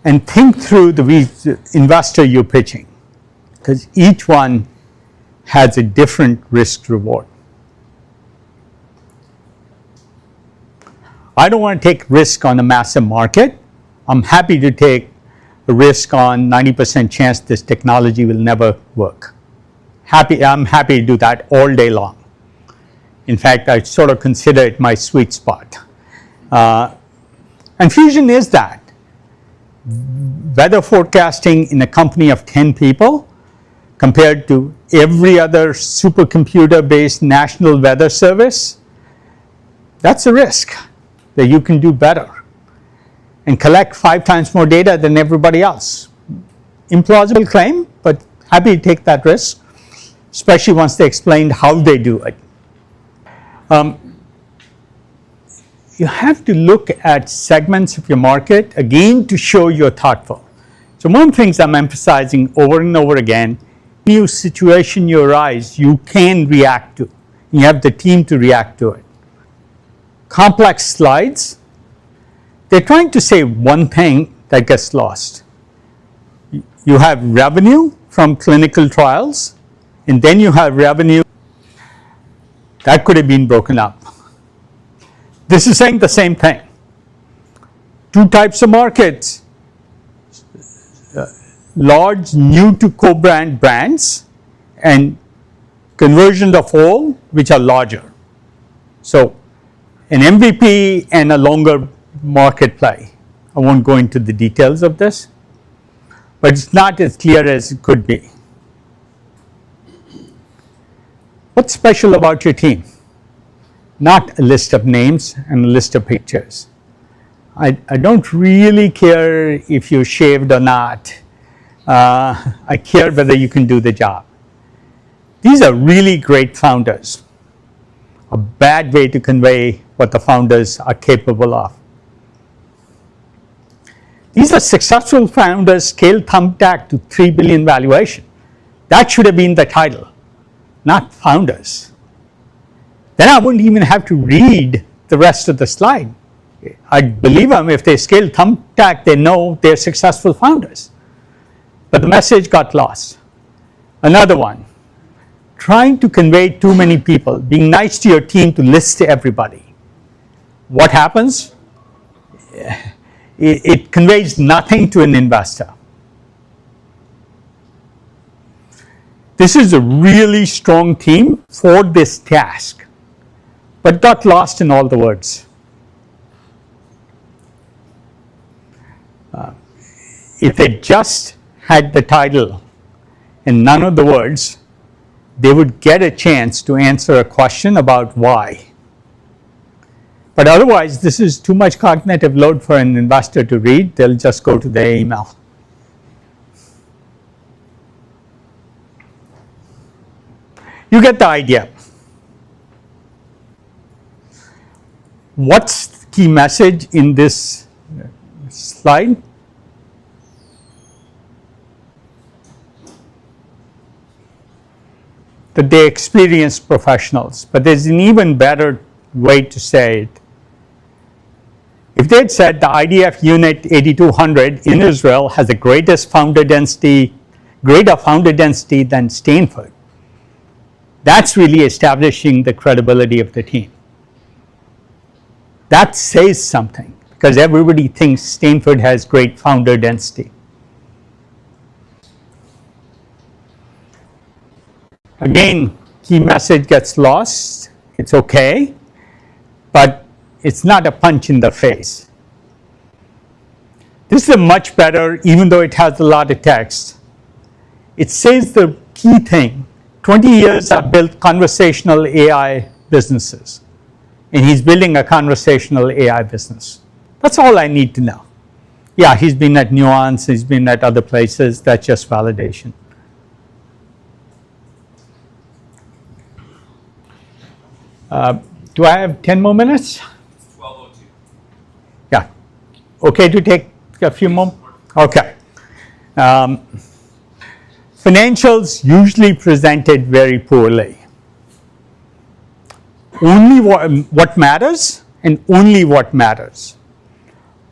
And think through the investor you're pitching, because each one has a different risk reward. I don't want to take risk on a massive market. I'm happy to take a risk on 90% chance this technology will never work. I'm happy to do that all day long. In fact, I sort of consider it my sweet spot. And fusion is that. Weather forecasting in a company of 10 people compared to every other supercomputer-based national weather service, that's a risk that you can do better and collect 5 times more data than everybody else. Implausible claim, but happy to take that risk, especially once they explained how they do it. You have to look at segments of your market, again, to show you're thoughtful. So one of the things I'm emphasizing over and over again, new situation you arise, you can react to. You have the team to react to it. Complex slides, they're trying to say one thing that gets lost. You have revenue from clinical trials, and then you have revenue that could have been broken up. This is saying the same thing. 2 types of markets, large new to co-brand brands and conversion of all which are larger. So an MVP and a longer market play. I won't go into the details of this, but it's not as clear as it could be. What's special about your team? Not a list of names and a list of pictures. I don't really care if you're shaved or not. I care whether you can do the job. These are really great founders. A bad way to convey what the founders are capable of. These are successful founders, scaled Thumbtack to 3 billion valuation. That should have been the title, not founders. Then I wouldn't even have to read the rest of the slide. I'd believe them if they scale Thumbtack, they know they're successful founders. But the message got lost. Another one, trying to convey too many people, being nice to your team to list everybody. What happens? It conveys nothing to an investor. This is a really strong team for this task, but got lost in all the words. If they just had the title and none of the words, they would get a chance to answer a question about why. But otherwise, this is too much cognitive load for an investor to read. They'll just go to their email. You get the idea. What's the key message in this slide? That they experienced professionals, but there's an even better way to say it. If they had said the IDF Unit 8200 in Israel has the greater founder density than Stanford, that's really establishing the credibility of the team. That says something, because everybody thinks Stanford has great founder density. Again, key message gets lost. It's okay, but it's not a punch in the face. This is a much better, even though it has a lot of text. It says the key thing. 20 years I've built conversational AI businesses. And he's building a conversational AI business. That's all I need to know. Yeah, he's been at Nuance, he's been at other places. That's just validation. Do I have 10 more minutes?
12:02.
Yeah. Okay to take a few more? Okay. Financials usually presented very poorly. Only what matters and only what matters.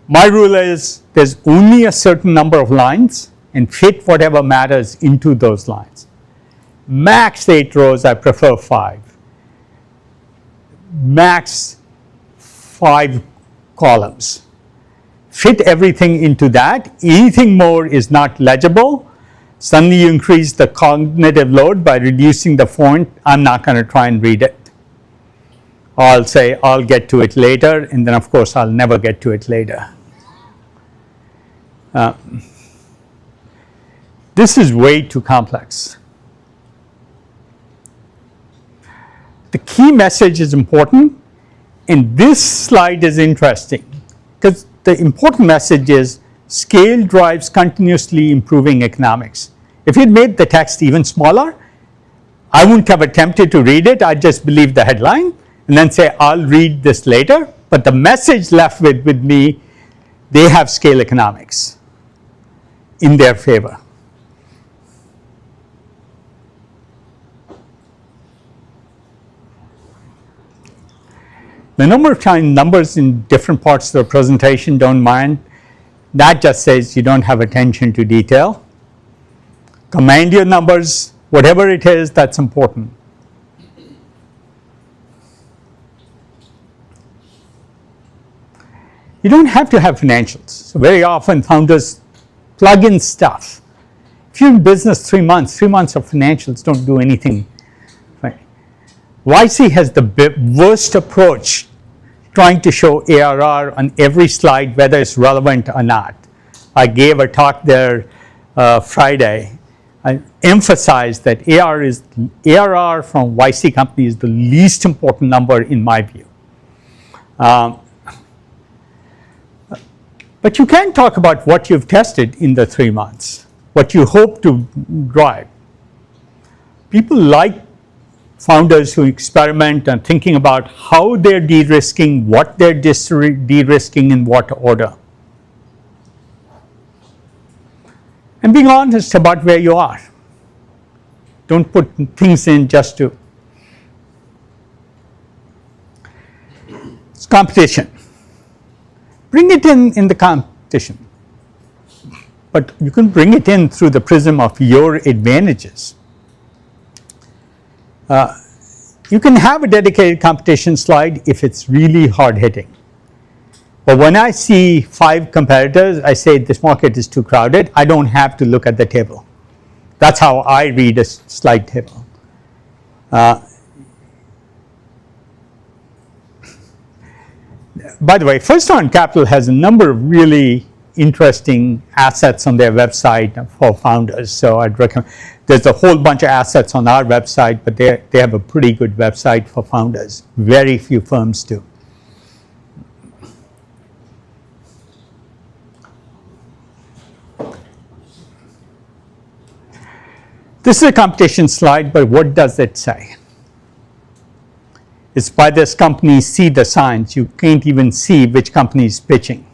My rule is there's only a certain number of lines and fit whatever matters into those lines. Max 8 rows, I prefer 5. Max 5 columns. Fit everything into that. Anything more is not legible. Suddenly you increase the cognitive load by reducing the font. I'm not going to try and read it. I'll say I'll get to it later, and then of course I'll never get to it later. This is way too complex. The key message is important, and this slide is interesting because the important message is scale drives continuously improving economics. If you'd made the text even smaller, I wouldn't have attempted to read it. I'd just believe the headline and then say, I'll read this later. But the message left with me, they have scale economics in their favor. The number of times numbers in different parts of the presentation, don't mind. That just says you don't have attention to detail. Command your numbers, whatever it is, that's important. You don't have to have financials. So very often founders plug in stuff. If you're in business 3 months, 3 months of financials don't do anything. Right? YC has the worst approach trying to show ARR on every slide, whether it's relevant or not. I gave a talk there Friday. I emphasized that ARR from YC company is the least important number in my view. But you can talk about what you've tested in the 3 months, what you hope to drive. People like founders who experiment and thinking about how they're de-risking, what they're de-risking, in what order. And being honest about where you are. Don't put things in just to. It's competition. Bring it in the competition. But you can bring it in through the prism of your advantages. You can have a dedicated competition slide if it's really hard hitting. But when I see 5 competitors, I say this market is too crowded. I don't have to look at the table. That's how I read a slide table. By the way, First Round Capital has a number of really interesting assets on their website for founders. So I'd recommend. There's a whole bunch of assets on our website, but they have a pretty good website for founders. Very few firms do. This is a competition slide, but what does it say? It's by this company, see the signs. You can't even see which company is pitching.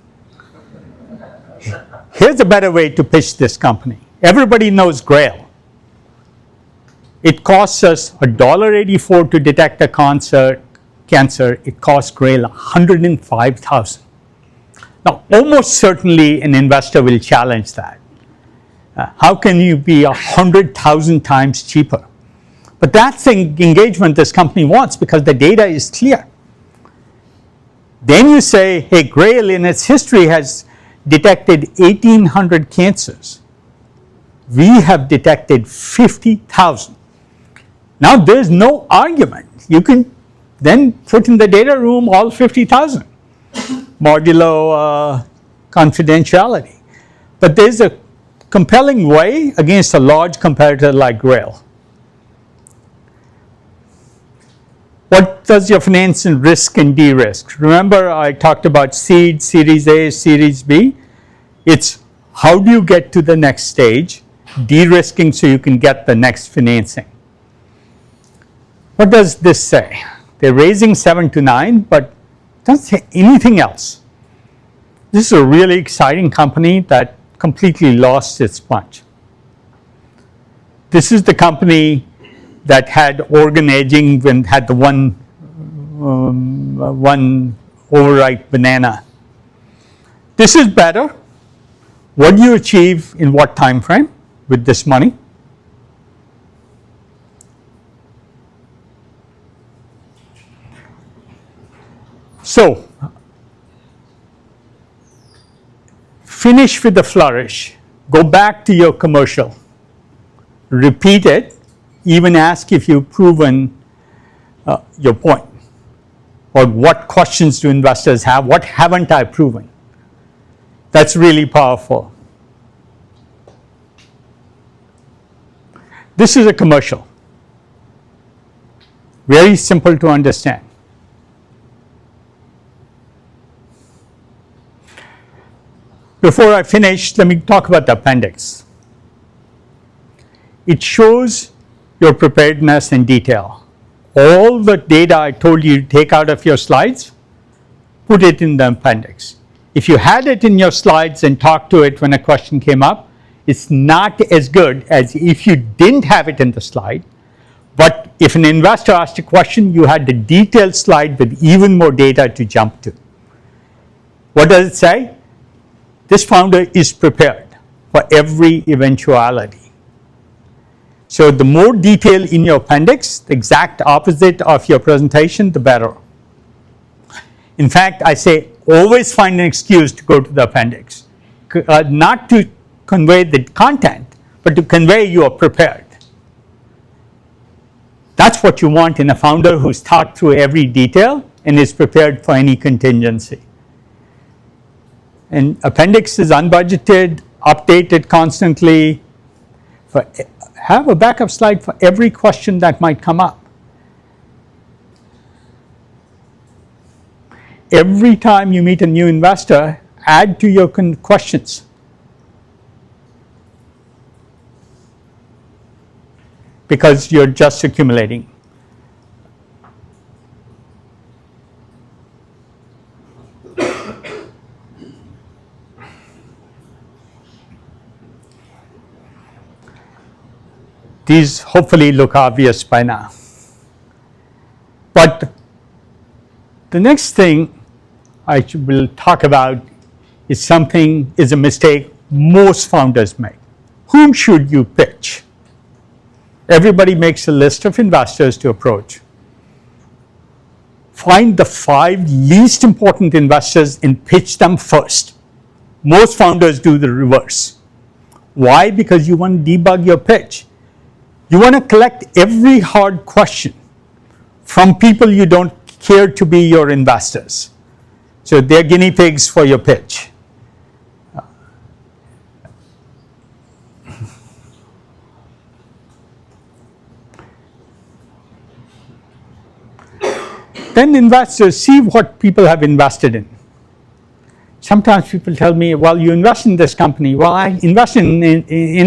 Here's a better way to pitch this company. Everybody knows Grail. It costs us $1.84 to detect a cancer. It costs Grail $105,000. Now, almost certainly an investor will challenge that. How can you be 100,000 times cheaper? But that's the engagement this company wants because the data is clear. Then you say, hey, Grail in its history has detected 1,800 cancers. We have detected 50,000. Now there's no argument. You can then put in the data room all 50,000. Modulo confidentiality. But there's a compelling way against a large competitor like Grail. What does your finance and risk and de-risk? Remember I talked about seed, Series A, Series B. It's how do you get to the next stage, de-risking so you can get the next financing. What does this say? They're raising 7 to 9, but it doesn't say anything else. This is a really exciting company that completely lost its punch. This is the company that had organ aging when had the one overripe banana. This is better. What do you achieve in what time frame with this money? So, finish with a flourish. Go back to your commercial. Repeat it. Even ask if you've proven your point. Or what questions do investors have? What haven't I proven? That's really powerful. This is a commercial. Very simple to understand. Before I finish, let me talk about the appendix. It shows your preparedness in detail. All the data I told you to take out of your slides, put it in the appendix. If you had it in your slides and talked to it when a question came up, it's not as good as if you didn't have it in the slide. But if an investor asked a question, you had the detailed slide with even more data to jump to. What does it say? This founder is prepared for every eventuality. So the more detail in your appendix, the exact opposite of your presentation, the better. In fact, I say always find an excuse to go to the appendix. Not to convey the content, but to convey you are prepared. That's what you want in a founder who's thought through every detail and is prepared for any contingency. And appendix is unbudgeted, updated constantly. Have a backup slide for every question that might come up. Every time you meet a new investor, add to your questions. Because you're just accumulating. These hopefully look obvious by now. But the next thing I will talk about is a mistake most founders make. Whom should you pitch? Everybody makes a list of investors to approach. Find the 5 least important investors and pitch them first. Most founders do the reverse. Why? Because you want to debug your pitch. You want to collect every hard question from people you don't care to be your investors. So they're guinea pigs for your pitch. Then investors see what people have invested in. Sometimes people tell me, well, you invest in this company. Well, I invested in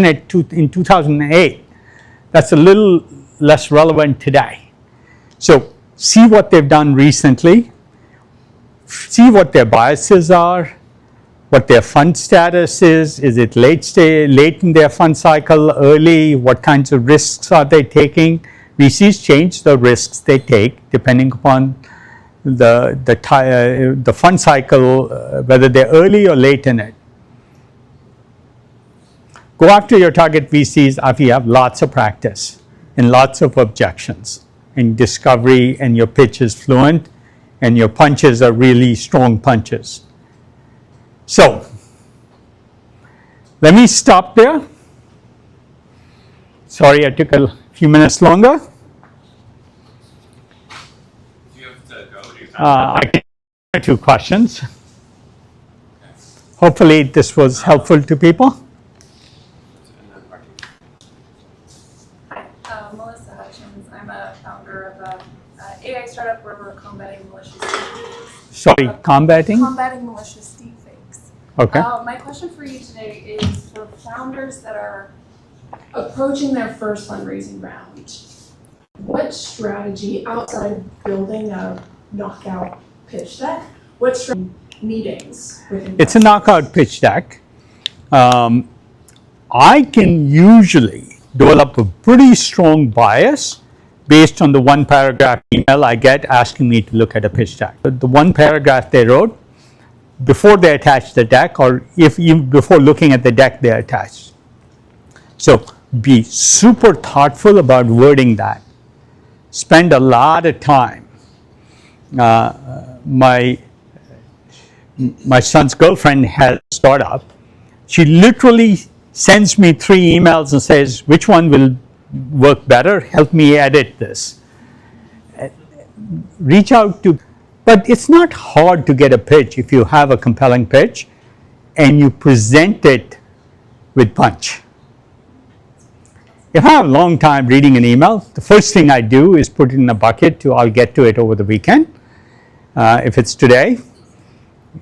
it in 2008. That's a little less relevant today. So see what they've done recently. See what their biases are, what their fund status is it late in their fund cycle, early, what kinds of risks are they taking. VCs change the risks they take depending upon the fund cycle, whether they're early or late in it. Go after your target VCs after you have lots of practice and lots of objections and discovery, and your pitch is fluent and your punches are really strong punches. So let me stop there. Sorry, I took a few minutes longer.
Do you have to go?
I can answer 2 questions. Hopefully this was helpful to people.
Melissa Hutchins. I'm a founder of a AI startup where we're combating malicious deepfakes.
Sorry, combating?
Combating malicious deepfakes.
Okay.
My question for you today is for founders that are approaching their first fundraising round. What strategy, outside of building a knockout pitch deck, what strategy meetings with investors?
It's a knockout pitch deck. I can usually develop a pretty strong bias based on the one paragraph email I get asking me to look at a pitch deck. The one paragraph they wrote before they attach the deck, or if even before looking at the deck they attach. So be super thoughtful about wording that. Spend a lot of time. My son's girlfriend has a startup. She literally sends me 3 emails and says, which one will work better? Help me edit this. Reach out to, but it's not hard to get a pitch if you have a compelling pitch and you present it with punch. If I have a long time reading an email, the first thing I do is put it in a bucket I'll get to it over the weekend. If it's today,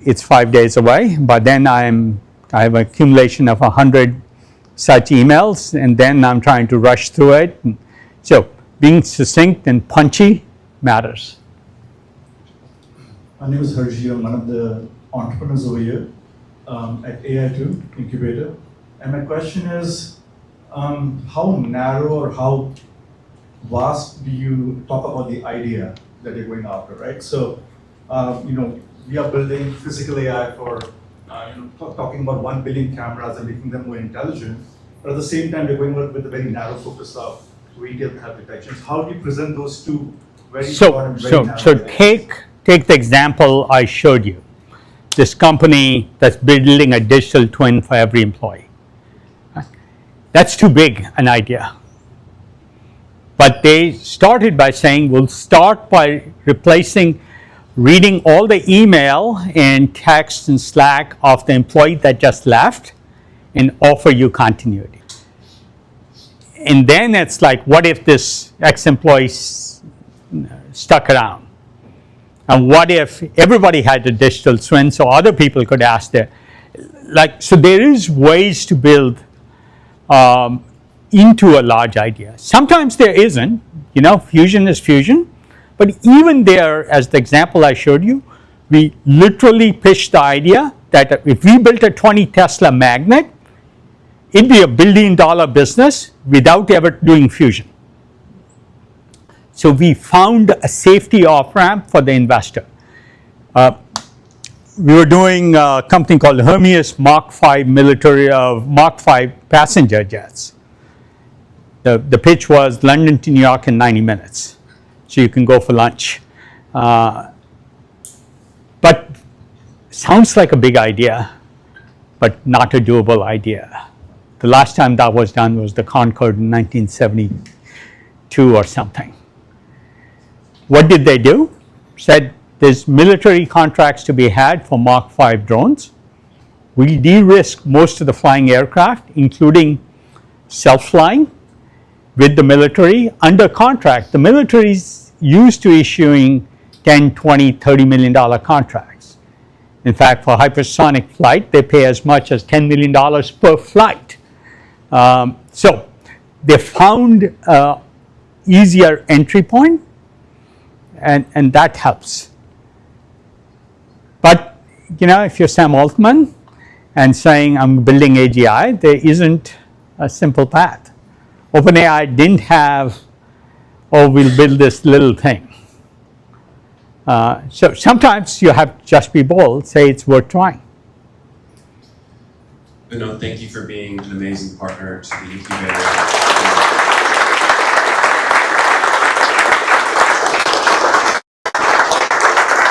it's 5 days away, but then I have an accumulation of 100 such emails, and then I'm trying to rush through it. So being succinct and punchy matters.
My name is Harji. I'm one of the entrepreneurs over here at AI2 Incubator. And my question is, how narrow or how vast do you talk about the idea that you're going after, right? So, we are building physical AI for talking about 1 billion cameras and making them more intelligent. But at the same time, we're going with a very narrow focus of retail theft detections. How do you present those two very short and very narrow?
So take the example I showed you. This company that's building a digital twin for every employee. That's too big an idea. But they started by saying, we'll start by reading all the email and text and Slack of the employee that just left and offer you continuity. And then it's like, what if this ex-employee stuck around? And what if everybody had a digital twin so other people could ask so there is ways to build into a large idea. Sometimes there isn't, fusion is fusion. But even there, as the example I showed you, we literally pitched the idea that if we built a 20 Tesla magnet, it'd be $1 billion business without ever doing fusion. So we found a safety off-ramp for the investor. We were doing a company called Hermes Mach 5 Mach 5 passenger jets. The pitch was London to New York in 90 minutes. So you can go for lunch. But sounds like a big idea, but not a doable idea. The last time that was done was the Concorde in 1972 or something. What did they do? Said there's military contracts to be had for Mach 5 drones. We de-risk most of the flying aircraft, including self-flying, with the military under contract. The military is used to issuing $10, $20, $30 million contracts. In fact, for hypersonic flight, they pay as much as $10 million per flight. So they found easier entry point, and that helps. But if you're Sam Altman and saying I'm building AGI, there isn't a simple path. OpenAI didn't have, we'll build this little thing. So sometimes you have to just be bold, say it's worth trying.
Vinod, thank you for being an amazing partner to the incubator.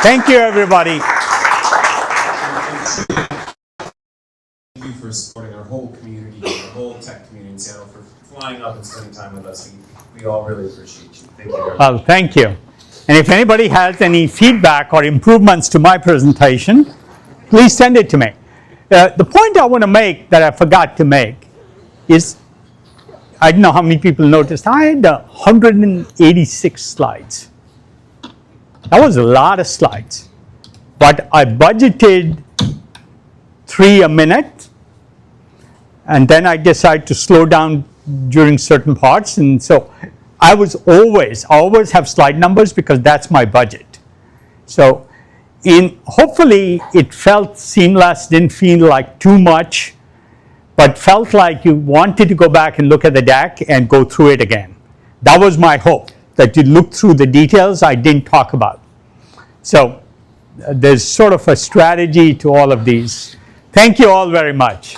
Thank you, everybody.
Thank you for supporting our whole community, the whole tech community in Seattle, for flying up and spending time with us. We all really appreciate you. Thank you very much.
Well, thank you. And if anybody has any feedback or improvements to my presentation, please send it to me. The point I want to make that I forgot to make is, I don't know how many people noticed, I had 186 slides. That was a lot of slides. But I budgeted 3 a minute, and then I decided to slow down during certain parts, and so I always have slide numbers because that's my budget. So hopefully it felt seamless, didn't feel like too much, but felt like you wanted to go back and look at the deck and go through it again. That was my hope, that you look through the details I didn't talk about. So there's sort of a strategy to all of these. Thank you all very much.